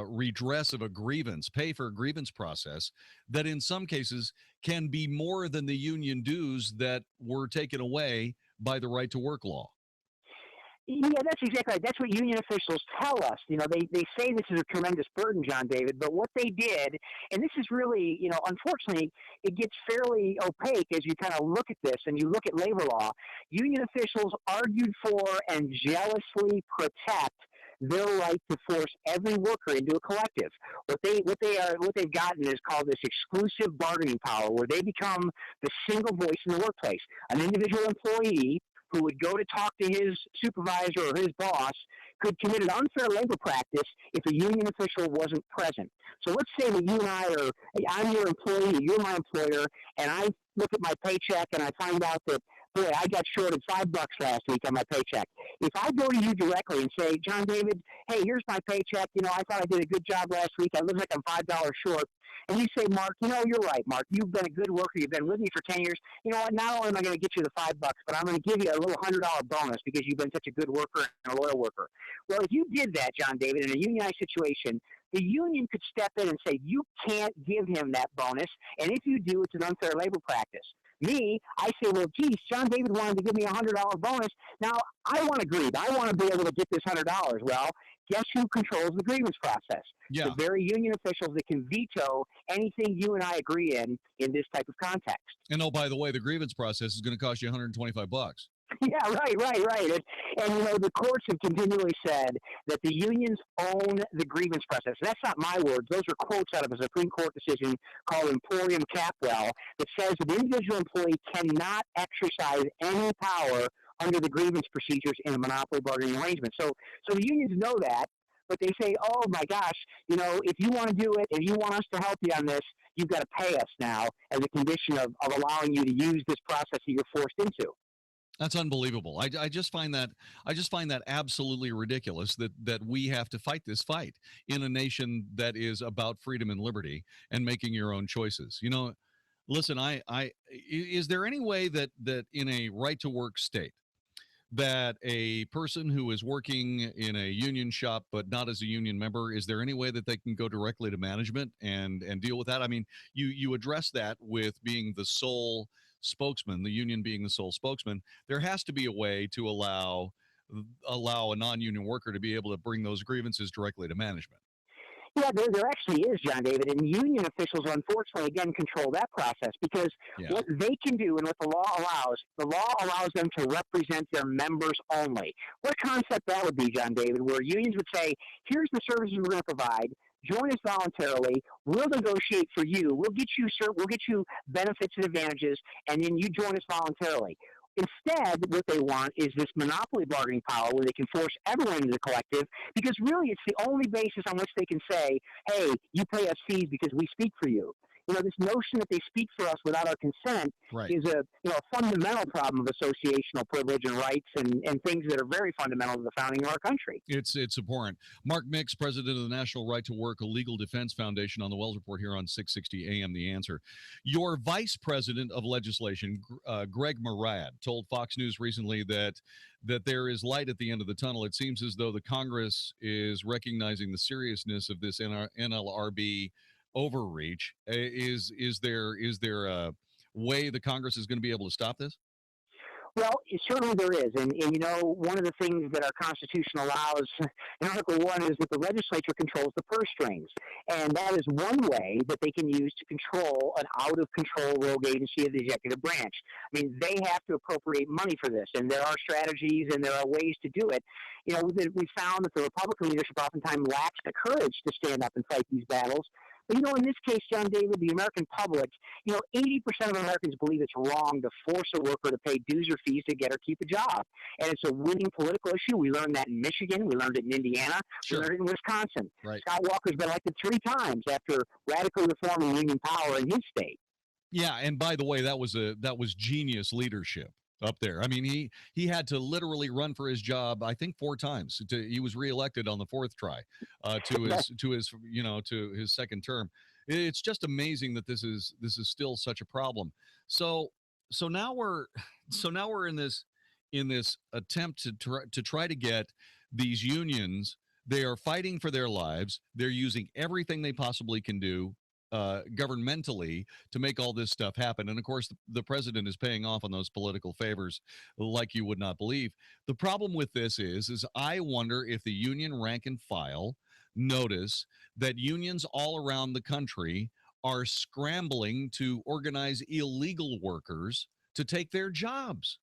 redress of a grievance, pay for a grievance process that in some cases can be more than the union dues that were taken away by the right to work law. Yeah, that's exactly right. That's what union officials tell us. They say this is a tremendous burden, Jon-David, but what they did, and this is really, unfortunately, it gets fairly opaque as you kind of look at this and you look at labor law. Union officials argued for and jealously protect their right to force every worker into a collective. What they've gotten is called this exclusive bargaining power, where they become the single voice in the workplace. An individual employee who would go to talk to his supervisor or his boss could commit an unfair labor practice if a union official wasn't present. So let's say that you and I'm your employee, you're my employer, and I look at my paycheck and I find out that, boy, I got shorted $5 last week on my paycheck. If I go to you directly and say, Jon-David, hey, here's my paycheck. I thought I did a good job last week. I look like I'm $5 short. And you say, Mark, you're right, Mark. You've been a good worker. You've been with me for 10 years. You know what? Not only am I going to get you the $5, but I'm going to give you a little $100 bonus because you've been such a good worker and a loyal worker. Well, if you did that, Jon-David, in a unionized situation, the union could step in and say, you can't give him that bonus. And if you do, it's an unfair labor practice. Me, I say, well, geez, Jon-David wanted to give me a $100 bonus. Now, I want to grieve. I want to be able to get this $100. Well, guess who controls the grievance process? Yeah. The very union officials that can veto anything you and I agree in this type of context. And oh, by the way, the grievance process is going to cost you $125. Yeah, right. And the courts have continually said that the unions own the grievance process. That's not my words. Those are quotes out of a Supreme Court decision called Emporium Capwell that says that the individual employee cannot exercise any power under the grievance procedures in a monopoly bargaining arrangement. So the unions know that. but they say, oh my gosh, if you want to do it, if you want us to help you on this, you've got to pay us now as a condition of allowing you to use this process that you're forced into. That's unbelievable. I just find that absolutely ridiculous that we have to fight this fight in a nation that is about freedom and liberty and making your own choices. Listen, is there any way that in a right to work state that a person who is working in a union shop but not as a union member, is there any way that they can go directly to management and deal with that? I mean, you address that with being the sole spokesman, the union being the sole spokesman. There has to be a way to allow a non-union worker to be able to bring those grievances directly to management. Yeah, there actually is, John-David, and union officials, unfortunately, again, control that process because what they can do and what the law allows them to represent their members only. What concept that would be, John-David, where unions would say, here's the services we're going to provide, join us voluntarily, we'll negotiate for you, we'll get you benefits and advantages, and then you join us voluntarily. Instead, what they want is this monopoly bargaining power where they can force everyone into the collective because really it's the only basis on which they can say, hey, you pay us fees because we speak for you. This notion that they speak for us without our consent is a fundamental problem of associational privilege and rights and things that are very fundamental to the founding of our country. It's abhorrent. Mark Mix, president of the National Right to Work Legal Defense Foundation, on the Wells Report here on 660 AM The Answer. Your vice president of legislation, Greg Murad, told Fox News recently that there is light at the end of the tunnel. It seems as though the Congress is recognizing the seriousness of this NLRB overreach. Is there a way the Congress is going to be able to stop this? Well, certainly there is. And one of the things that our Constitution allows in Article 1 is that the legislature controls the purse strings. And that is one way that they can use to control an out-of-control rogue agency of the executive branch. I mean, they have to appropriate money for this, and there are strategies and there are ways to do it. We found that the Republican leadership oftentimes lacks the courage to stand up and fight these battles. But, in this case, Jon-David, the American public, 80% of Americans believe it's wrong to force a worker to pay dues or fees to get or keep a job. And it's a winning political issue. We learned that in Michigan. We learned it in Indiana. We learned it in Wisconsin. Right. Scott Walker's been elected 3 times after radically reforming union power in his state. Yeah, and by the way, that was genius leadership up there. I mean, he had to literally run for his job, I think 4 times. He was reelected on the 4th try to his second term. It's just amazing that this is still such a problem. So now we're in this attempt to try to get these unions. They are fighting for their lives. They're using everything they possibly can do governmentally to make all this stuff happen. And of course, the president is paying off on those political favors like you would not believe. The problem with this is I wonder if the union rank and file notice that unions all around the country are scrambling to organize illegal workers to take their jobs.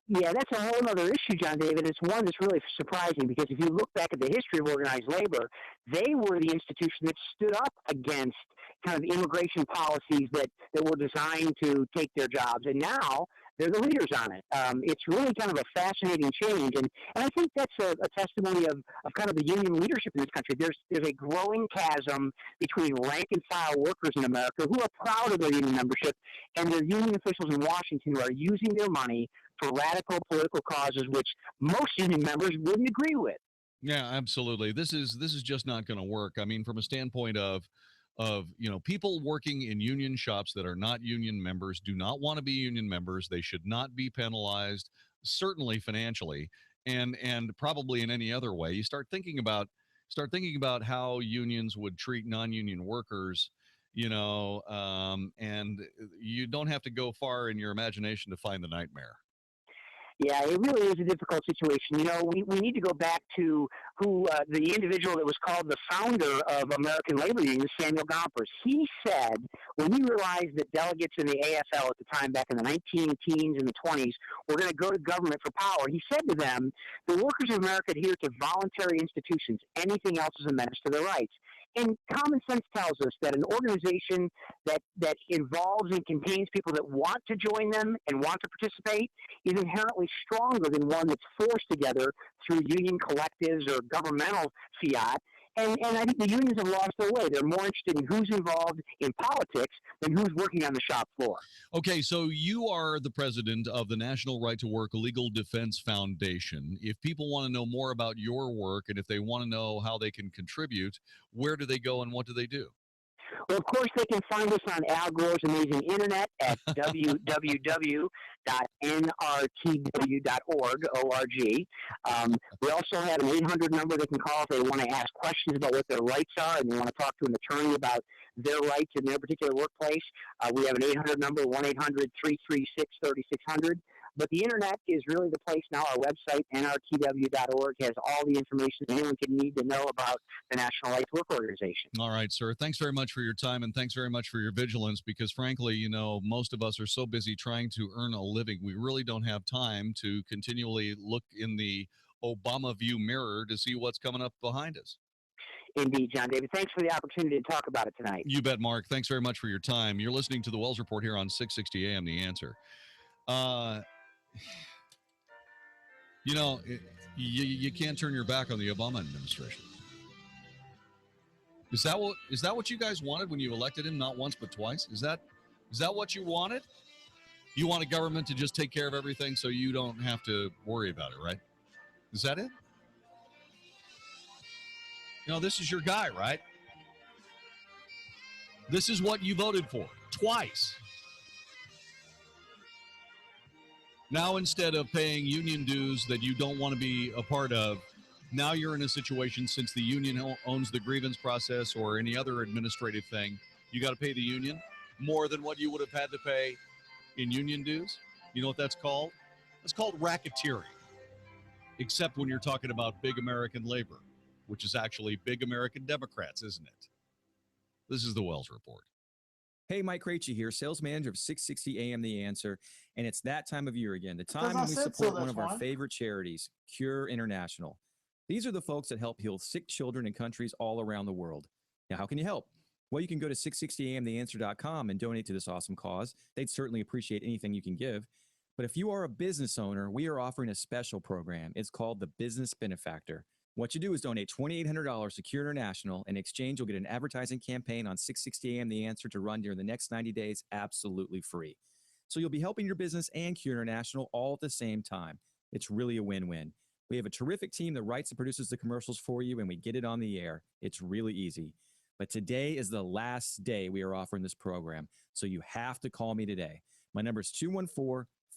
Yeah, that's a whole other issue, Jon-David. It's one that's really surprising because if you look back at the history of organized labor, they were the institution that stood up against kind of immigration policies that were designed to take their jobs. And now they're the leaders on it. It's really kind of a fascinating change. And I think that's a testimony of kind of the union leadership in this country. There's a growing chasm between rank and file workers in America who are proud of their union membership and their union officials in Washington who are using their money for radical political causes, which most union members wouldn't agree with. Yeah, absolutely. This is just not going to work. I mean, from a standpoint of people working in union shops that are not union members do not want to be union members. They should not be penalized, certainly financially, and probably in any other way. You start thinking about how unions would treat non-union workers, and you don't have to go far in your imagination to find the nightmare. Yeah, it really is a difficult situation. We need to go back to who the individual that was called the founder of American labor unions, Samuel Gompers. He said when he realized that delegates in the AFL at the time, back in the 19-teens and the 20s, were going to go to government for power, he said to them, the workers of America adhere to voluntary institutions. Anything else is a menace to their rights. And common sense tells us that an organization that involves and contains people that want to join them and want to participate is inherently stronger than one that's forced together through union collectives or governmental fiat. And I think the unions have lost their way. They're more interested in who's involved in politics than who's working on the shop floor. Okay, so you are the president of the National Right to Work Legal Defense Foundation. If people want to know more about your work and if they want to know how they can contribute, where do they go and what do they do? Well, of course, they can find us on Al Gore's amazing internet at www.nrtw.org. O-R-G. We also have an 800 number they can call if they want to ask questions about what their rights are and they want to talk to an attorney about their rights in their particular workplace. We have an 800 number, 1-800-336-3600. But the internet is really the place now. Our website, nrtw.org, has all the information anyone can need to know about the National Right to Work Organization. All right, sir. Thanks very much for your time and thanks very much for your vigilance because, frankly, you know, most of us are so busy trying to earn a living. We really don't have time to continually look in the Obama view mirror to see what's coming up behind us. Indeed, Jon-David. Thanks for the opportunity to talk about it tonight. You bet, Mark. Thanks very much for your time. You're listening to the Wells Report here on 660 AM, The Answer. You know, you can't turn your back on the Obama administration. Is that what you guys wanted when you elected him? Not once, but twice. Is that what you wanted? You want a government to just take care of everything so you don't have to worry about it, right? Is that it? You know, this is your guy, right? This is what you voted for twice. Now, instead of paying union dues that you don't want to be a part of, now you're in a situation, since the union owns the grievance process or any other administrative thing, you got to pay the union more than what you would have had to pay in union dues. You know what that's called? It's called racketeering, except when you're talking about big American labor, which is actually big American Democrats, isn't it? This is the Wells Report. Hey, Mike Krejci here, sales manager of 660 AM The Answer, and it's that time of year again, the time when we support one of our favorite charities, Cure International. These are the folks that help heal sick children in countries all around the world. Now, how can you help? Well, you can go to 660amtheanswer.com and donate to this awesome cause. They'd certainly appreciate anything you can give. But if you are a business owner, we are offering a special program. It's called the Business Benefactor. What you do is donate $2,800 to Cure International. In exchange, you'll get an advertising campaign on 660 AM The Answer to run during the next 90 days absolutely free. So you'll be helping your business and Cure International all at the same time. It's really a win-win. We have a terrific team that writes and produces the commercials for you, and we get it on the air. It's really easy. But today is the last day we are offering this program, so you have to call me today. My number is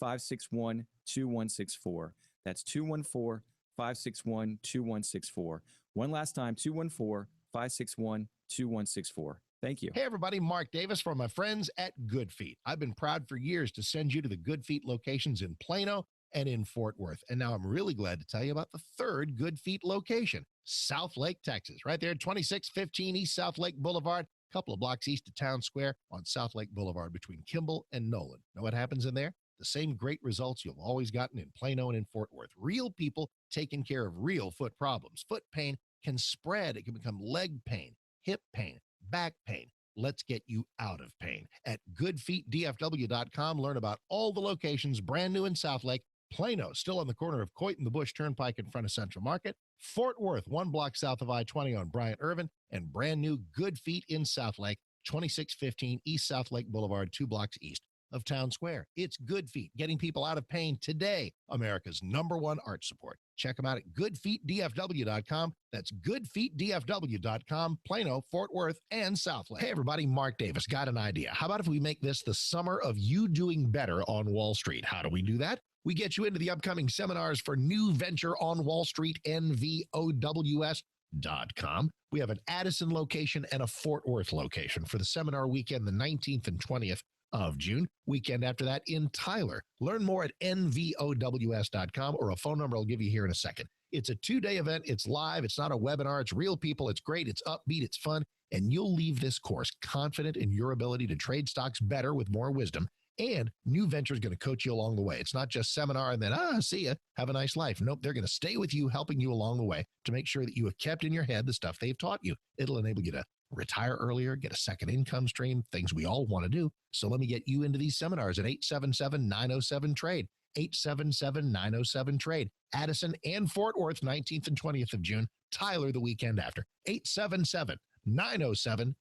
214-561-2164. That's 214-561-2164. One last time, 214-561-2164. Thank you. Hey, everybody. Mark Davis from my friends at Good Feet. I've been proud for years to send you to the Good Feet locations in Plano and in Fort Worth. And now I'm really glad to tell you about the third Good Feet location, South Lake, Texas, right there at 2615 East South Lake Boulevard, a couple of blocks east of Town Square on South Lake Boulevard between Kimball and Nolan. Know what happens in there? The same great results you've always gotten in Plano and in Fort Worth. Real people taking care of real foot problems. Foot pain can spread. It can become leg pain, hip pain, back pain. Let's get you out of pain. At goodfeetdfw.com, learn about all the locations, brand new in South Lake. Plano, still on the corner of Coit and the Bush Turnpike in front of Central Market. Fort Worth, 1 block south of I-20 on Bryant Irvin. And brand new Good Feet in South Lake, 2615 East South Lake Boulevard, 2 blocks east of Town Square. It's Good Feet, getting people out of pain today. America's #1 arch support. Check them out at goodfeetdfw.com. That's goodfeetdfw.com, Plano, Fort Worth, and South Lake. Hey, everybody, Mark Davis. Got an idea. How about if we make this the summer of you doing better on Wall Street? How do we do that? We get you into the upcoming seminars for New Venture on Wall Street, NVOWS.com. We have an Addison location and a Fort Worth location for the seminar weekend, the 19th and 20th of June. Weekend after that in Tyler. Learn more at NVOWS.com or a phone number I'll give you here in a second. It's a 2-day event. It's live. It's not a webinar. It's real people. It's great. It's upbeat. It's fun. And you'll leave this course confident in your ability to trade stocks better with more wisdom And New Venture is going to coach you along the way. It's not just seminar and then, see ya, have a nice life. Nope, they're going to stay with you, helping you along the way to make sure that you have kept in your head the stuff they've taught you. It'll enable you to retire earlier, get a second income stream, things we all want to do. So let me get you into these seminars at 877-907-TRADE. 877-907-TRADE. Addison and Fort Worth, 19th and 20th of June. Tyler the weekend after. 877-907-TRADE.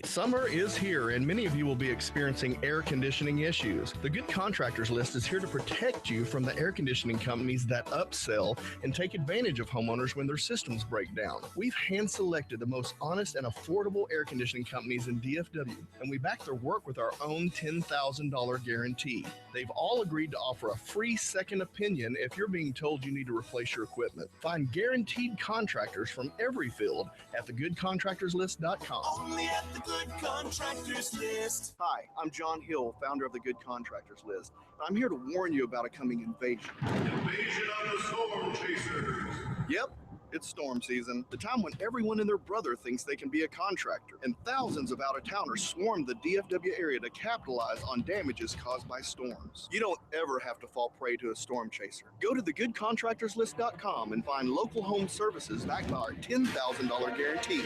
Summer is here, and many of you will be experiencing air conditioning issues. The Good Contractors List is here to protect you from the air conditioning companies that upsell and take advantage of homeowners when their systems break down. We've hand-selected the most honest and affordable air conditioning companies in DFW, and we back their work with our own $10,000 guarantee. They've all agreed to offer a free second opinion if you're being told you need to replace your equipment. Find guaranteed contractors from every field at thegoodcontractorslist.com. Only at the Good Contractors List. Hi, I'm John Hill, founder of the Good Contractors List. I'm here to warn you about a coming invasion. Invasion of the Storm Chasers. Yep. It's storm season, the time when everyone and their brother thinks they can be a contractor, and thousands of out-of-towners swarm the DFW area to capitalize on damages caused by storms. You don't ever have to fall prey to a storm chaser. Go to thegoodcontractorslist.com and find local home services backed by our $10,000 guarantee.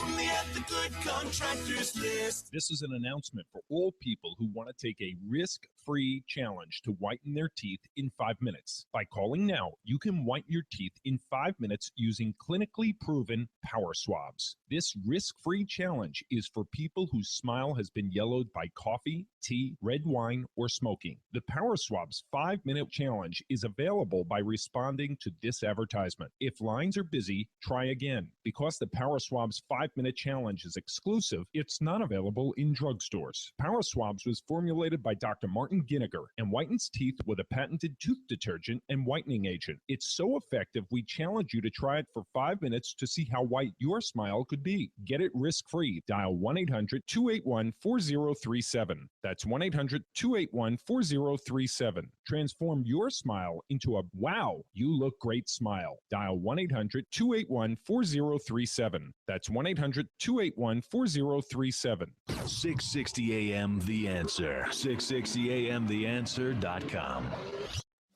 Only at the Good Contractors List. This is an announcement for all people who want to take a risk-free challenge to whiten their teeth in 5 minutes. By calling now, you can whiten your teeth in 5 minutes using clinically proven power swabs. This risk-free challenge is for people whose smile has been yellowed by coffee, tea, red wine, or smoking. The Power Swabs 5-minute challenge is available by responding to this advertisement. If lines are busy, try again. Because the Power Swabs 5-minute challenge is exclusive, it's not available in drugstores. Power Swabs was formulated by Dr. Martin Ginniger and whitens teeth with a patented tooth detergent and whitening agent. It's so effective, we challenge you to try it for 5 minutes to see how white your smile could be. Get it risk-free. Dial 1-800-281-4037. That's 1-800-281-4037. Transform your smile into a wow, you look great smile. Dial 1-800-281-4037. That's 1-800-281-4037. 660 AM The Answer. 660 AMTheAnswer.com.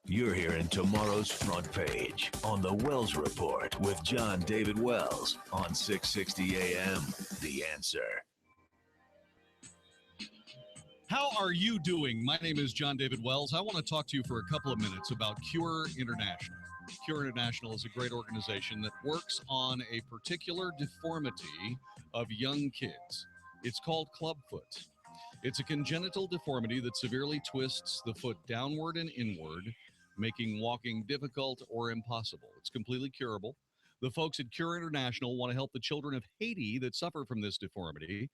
You're hearing tomorrow's front page on the Wells Report with Jon-David Wells on 660 AM The Answer. How are you doing? My name is Jon-David Wells. I want to talk to you for a couple of minutes about Cure International. Cure International is a great organization that works on a particular deformity of young kids. It's called clubfoot. It's a congenital deformity that severely twists the foot downward and inward, making walking difficult or impossible. It's completely curable. The folks at Cure International want to help the children of Haiti that suffer from this deformity,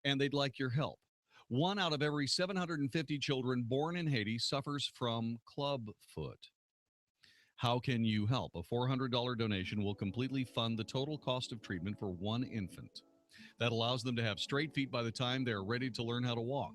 and they'd like your help. 1 out of every 750 children born in Haiti suffers from clubfoot. How can you help? A $400 donation will completely fund the total cost of treatment for one infant. That allows them to have straight feet by the time they're ready to learn how to walk.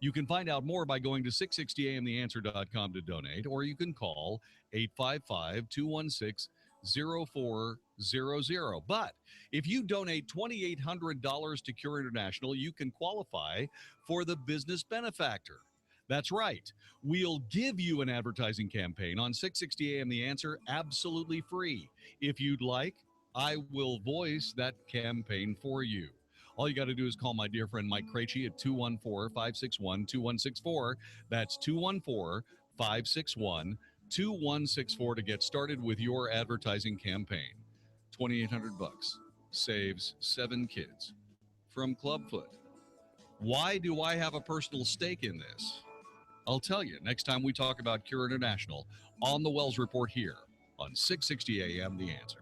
You can find out more by going to 660amtheanswer.com to donate, or you can call 855-216-0400. But if you donate $2,800 to Cure International, you can qualify for the business benefactor. That's right. We'll give you an advertising campaign on 660 AM The Answer absolutely free. If you'd like, I will voice that campaign for you. All you got to do is call my dear friend Mike Krejci at 214-561-2164. That's 214-561-2164 to get started with your advertising campaign. $2,800 saves 7 kids from clubfoot. Why do I have a personal stake in this? I'll tell you next time we talk about Cure International on the Wells Report here on 660 AM The Answer.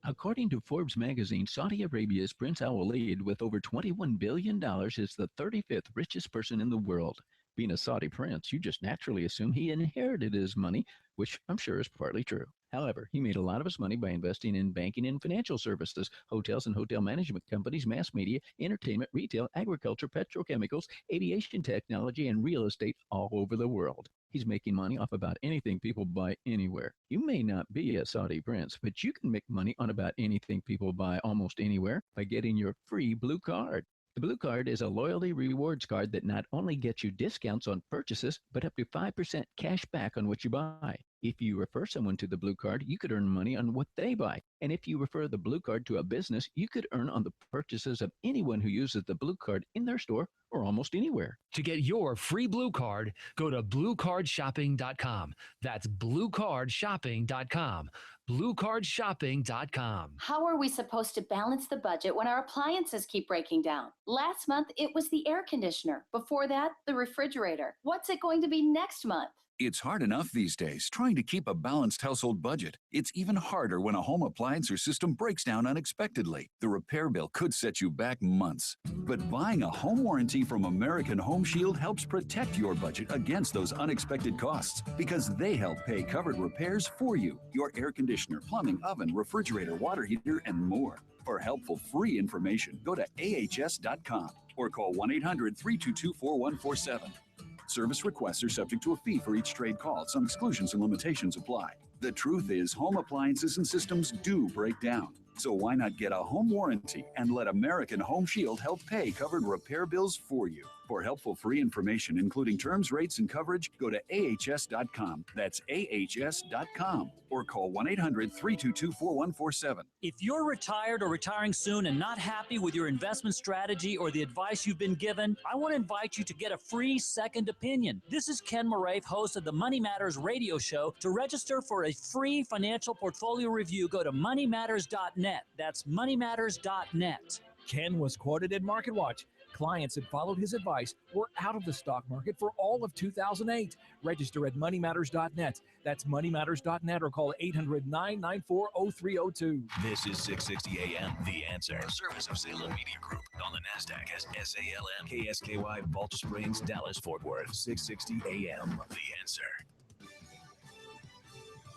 According to Forbes magazine, Saudi Arabia's Prince Al-Walid, with over $21 billion, is the 35th richest person in the world. Being a Saudi prince, you just naturally assume he inherited his money, which I'm sure is partly true. However, he made a lot of his money by investing in banking and financial services, hotels and hotel management companies, mass media, entertainment, retail, agriculture, petrochemicals, aviation technology, and real estate all over the world. He's making money off about anything people buy anywhere. You may not be a Saudi prince, but you can make money on about anything people buy almost anywhere by getting your free blue card. The Blue Card is a loyalty rewards card that not only gets you discounts on purchases, but up to 5% cash back on what you buy. If you refer someone to the Blue Card, you could earn money on what they buy. And if you refer the Blue Card to a business, you could earn on the purchases of anyone who uses the Blue Card in their store or almost anywhere. To get your free Blue Card, go to bluecardshopping.com. That's bluecardshopping.com. bluecardshopping.com. How are we supposed to balance the budget when our appliances keep breaking down? Last month, it was the air conditioner. Before that, the refrigerator. What's it going to be next month? It's hard enough these days trying to keep a balanced household budget. It's even harder when a home appliance or system breaks down unexpectedly. The repair bill could set you back months. But buying a home warranty from American Home Shield helps protect your budget against those unexpected costs because they help pay covered repairs for you, your air conditioner, plumbing, oven, refrigerator, water heater, and more. For helpful free information, go to ahs.com or call 1-800-322-4147. Service requests are subject to a fee for each trade call. Some exclusions and limitations apply. The truth is, home appliances and systems do break down. So why not get a home warranty and let American Home Shield help pay covered repair bills for you? For helpful free information, including terms, rates, and coverage, go to ahs.com. That's ahs.com. Or call 1-800-322-4147. If you're retired or retiring soon and not happy with your investment strategy or the advice you've been given, I want to invite you to get a free second opinion. This is Ken Moraif, host of the Money Matters radio show. To register for a free financial portfolio review, go to moneymatters.net. That's moneymatters.net. Ken was quoted in MarketWatch. Clients that followed his advice were out of the stock market for all of 2008. Register at moneymatters.net. That's moneymatters.net or call 800-994-0302. This is 660 AM, The Answer. A service of Salem Media Group on the NASDAQ as SALM, KSKY, Balch Springs, Dallas, Fort Worth. 660 AM, The Answer.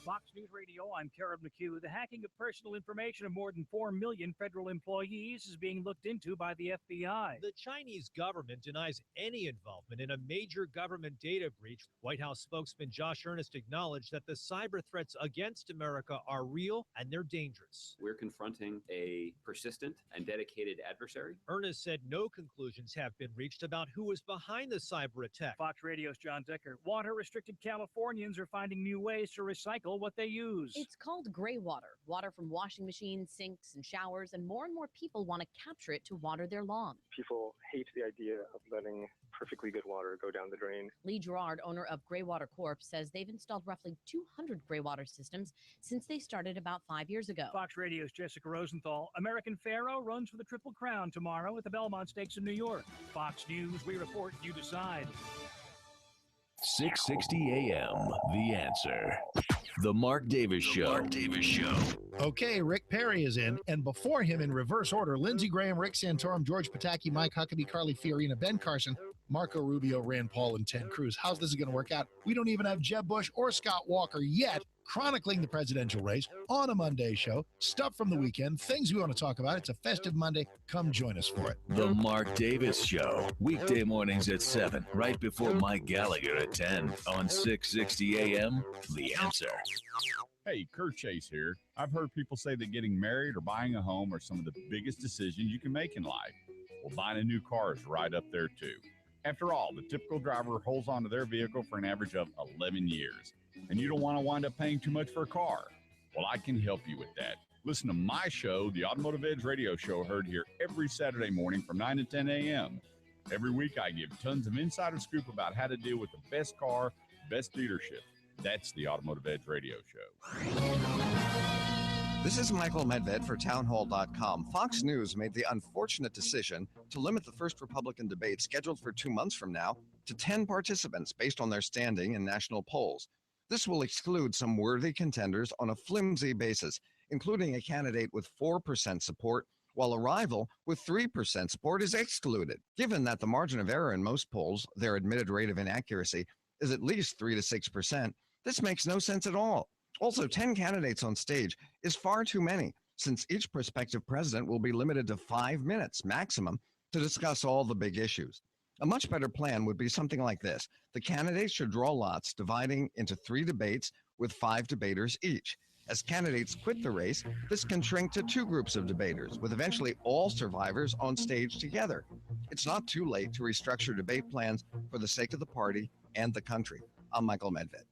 Fox News Radio, I'm Karen McHugh. The hacking of personal information of more than 4 million federal employees is being looked into by the FBI. The Chinese government denies any involvement in a major government data breach. White House spokesman Josh Earnest acknowledged that the cyber threats against America are real and they're dangerous. We're confronting a persistent and dedicated adversary. Earnest said no conclusions have been reached about who was behind the cyber attack. Fox Radio's John Decker. Water-restricted Californians are finding new ways to recycle what they use. It's called gray water, water from washing machines, sinks, and showers, and more people want to capture it to water their lawn. People hate the idea of letting perfectly good water go down the drain. Lee Gerard, owner of Gray Water Corp., says they've installed roughly 200 gray water systems since they started about 5 years ago. Fox Radio's Jessica Rosenthal. American Pharoah runs for the Triple Crown tomorrow at the Belmont Stakes in New York. Fox News, we report, you decide. 660 AM, The Answer. The Mark Davis Show. Okay, Rick Perry is in, and before him in reverse order, Lindsey Graham, Rick Santorum, George Pataki, Mike Huckabee, Carly Fiorina, Ben Carson, Marco Rubio, Rand Paul, and Ted Cruz. How's this going to work out? We don't even have Jeb Bush or Scott Walker yet chronicling the presidential race on a Monday show. Stuff from the weekend, things we want to talk about. It's a festive Monday. Come join us for it. The Mark Davis Show. Weekday mornings at 7, right before Mike Gallagher at 10 on 660 AM, The Answer. Hey, Kurt Chase here. I've heard people say that getting married or buying a home are some of the biggest decisions you can make in life. Well, buying a new car is right up there, too. After all, the typical driver holds onto their vehicle for an average of 11 years. And you don't want to wind up paying too much for a car. Well, I can help you with that. Listen to my show, the Automotive Edge Radio Show, heard here every Saturday morning from 9 to 10 a.m. Every week, I give tons of insider scoop about how to deal with the best car, best leadership. That's the Automotive Edge Radio Show. This is Michael Medved for townhall.com. Fox News made the unfortunate decision to limit the first Republican debate scheduled for 2 months from now to 10 participants based on their standing in national polls. This will exclude some worthy contenders on a flimsy basis, including a candidate with 4% support, while a rival with 3% support is excluded. Given that the margin of error in most polls, their admitted rate of inaccuracy, is at least 3 to 6%, this makes no sense at all. Also, 10 candidates on stage is far too many, since each prospective president will be limited to 5 minutes maximum to discuss all the big issues. A much better plan would be something like this. The candidates should draw lots, dividing into 3 debates with 5 debaters each. As candidates quit the race, this can shrink to 2 groups of debaters, with eventually all survivors on stage together. It's not too late to restructure debate plans for the sake of the party and the country. I'm Michael Medved.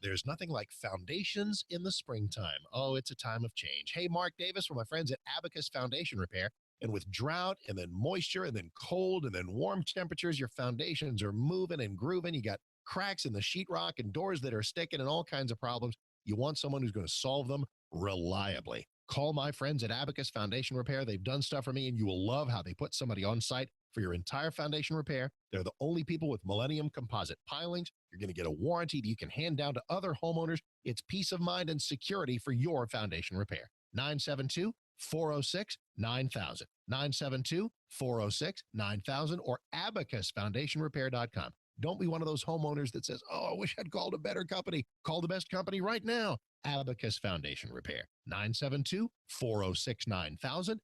There's nothing like foundations in the springtime. Oh, it's a time of change. Hey, Mark Davis from my friends at Abacus Foundation Repair. And with drought and then moisture and then cold and then warm temperatures, your foundations are moving and grooving. You got cracks in the sheetrock and doors that are sticking and all kinds of problems. You want someone who's going to solve them reliably. Call my friends at Abacus Foundation Repair. They've done stuff for me, and you will love how they put somebody on site for your entire foundation repair. They're the only people with Millennium composite pilings. You're going to get a warranty that you can hand down to other homeowners. It's peace of mind and security for your foundation repair. 972-406-9000. 972-406-9000 or abacusfoundationrepair.com. Don't be one of those homeowners that says, oh, I wish I'd called a better company. Call the best company right now. Abacus Foundation Repair. 972-406-9000.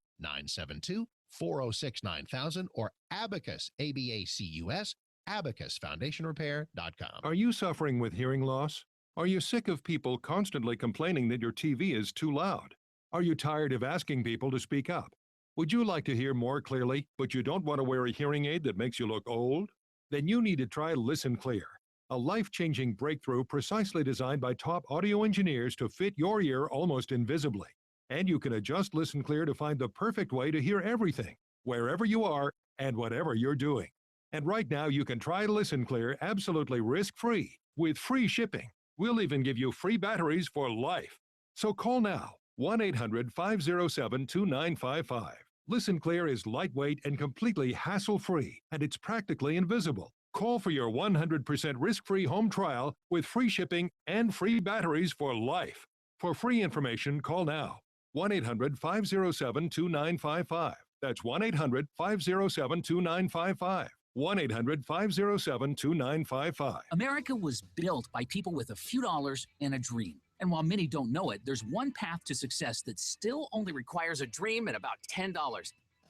972-406-9000 or Abacus, A-B-A-C-U-S, abacusfoundationrepair.com. Are you suffering with hearing loss? Are you sick of people constantly complaining that your TV is too loud? Are you tired of asking people to speak up? Would you like to hear more clearly, but you don't want to wear a hearing aid that makes you look old? Then you need to try Listen Clear, a life-changing breakthrough precisely designed by top audio engineers to fit your ear almost invisibly. And you can adjust Listen Clear to find the perfect way to hear everything, wherever you are and whatever you're doing. And right now you can try Listen Clear absolutely risk-free with free shipping. We'll even give you free batteries for life. So call now, 1-800-507-2955. Listen Clear is lightweight and completely hassle-free, and it's practically invisible. Call for your 100% risk-free home trial with free shipping and free batteries for life. For free information, call now. 1-800-507-2955. That's 1-800-507-2955. 1-800-507-2955. America was built by people with a few dollars and a dream. And while many don't know it, there's one path to success that still only requires a dream and about $10.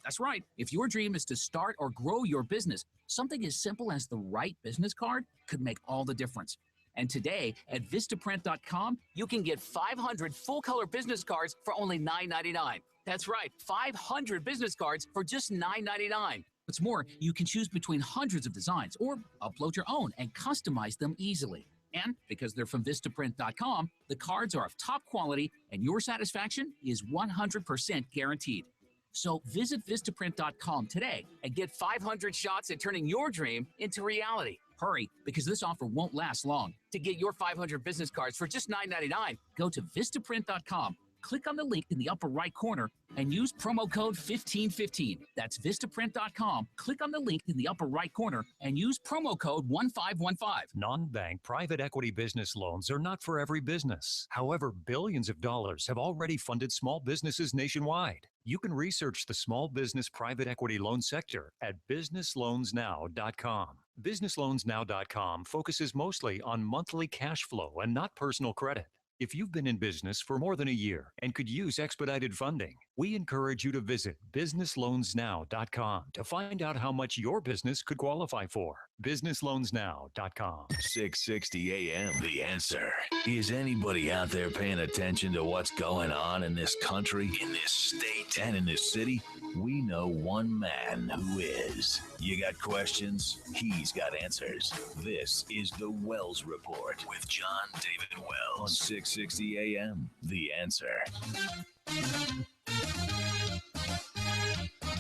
That's right. If your dream is to start or grow your business, something as simple as the right business card could make all the difference. And today at Vistaprint.com, you can get 500 full-color business cards for only $9.99. That's right, 500 business cards for just $9.99. What's more, you can choose between hundreds of designs or upload your own and customize them easily. And because they're from Vistaprint.com, the cards are of top quality and your satisfaction is 100% guaranteed. So visit Vistaprint.com today and get 500 shots at turning your dream into reality. Hurry, because this offer won't last long. To get your 500 business cards for just $9.99, go to Vistaprint.com. Click on the link in the upper right corner and use promo code 1515. That's Vistaprint.com. Click on the link in the upper right corner and use promo code 1515. Non-bank private equity business loans are not for every business. However, billions of dollars have already funded small businesses nationwide. You can research the small business private equity loan sector at businessloansnow.com. Businessloansnow.com focuses mostly on monthly cash flow and not personal credit. If you've been in business for more than a year and could use expedited funding, we encourage you to visit businessloansnow.com to find out how much your business could qualify for. Businessloansnow.com. 660 AM, The Answer. Is anybody out there paying attention to what's going on in this country, in this state, and in this city? We know one man who is. You got questions? He's got answers. This is The Wells Report with Jon-David Wells on 660 AM, The Answer.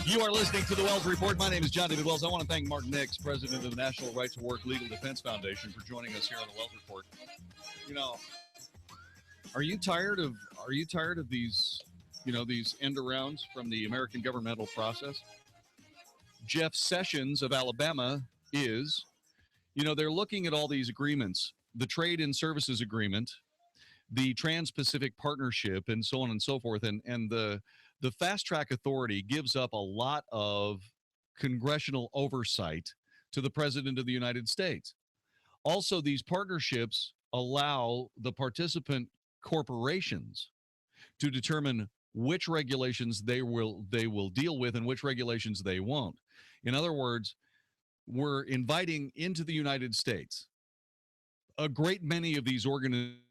You are listening to The Wells Report. My name is Jon-David Wells. I want to thank Mark Nix, president of the National Right to Work Legal Defense Foundation, for joining us here on The Wells Report. You know, are you tired of these, these end arounds from the American governmental process? Jeff Sessions of Alabama is, they're looking at all these agreements, the Trade and Services Agreement, the Trans-Pacific Partnership, and so on and so forth, and the Fast Track Authority gives up a lot of congressional oversight to the President of the United States. Also, these partnerships allow the participant corporations to determine which regulations they will deal with and which regulations they won't. In other words, we're inviting into the United States a great many of these organizations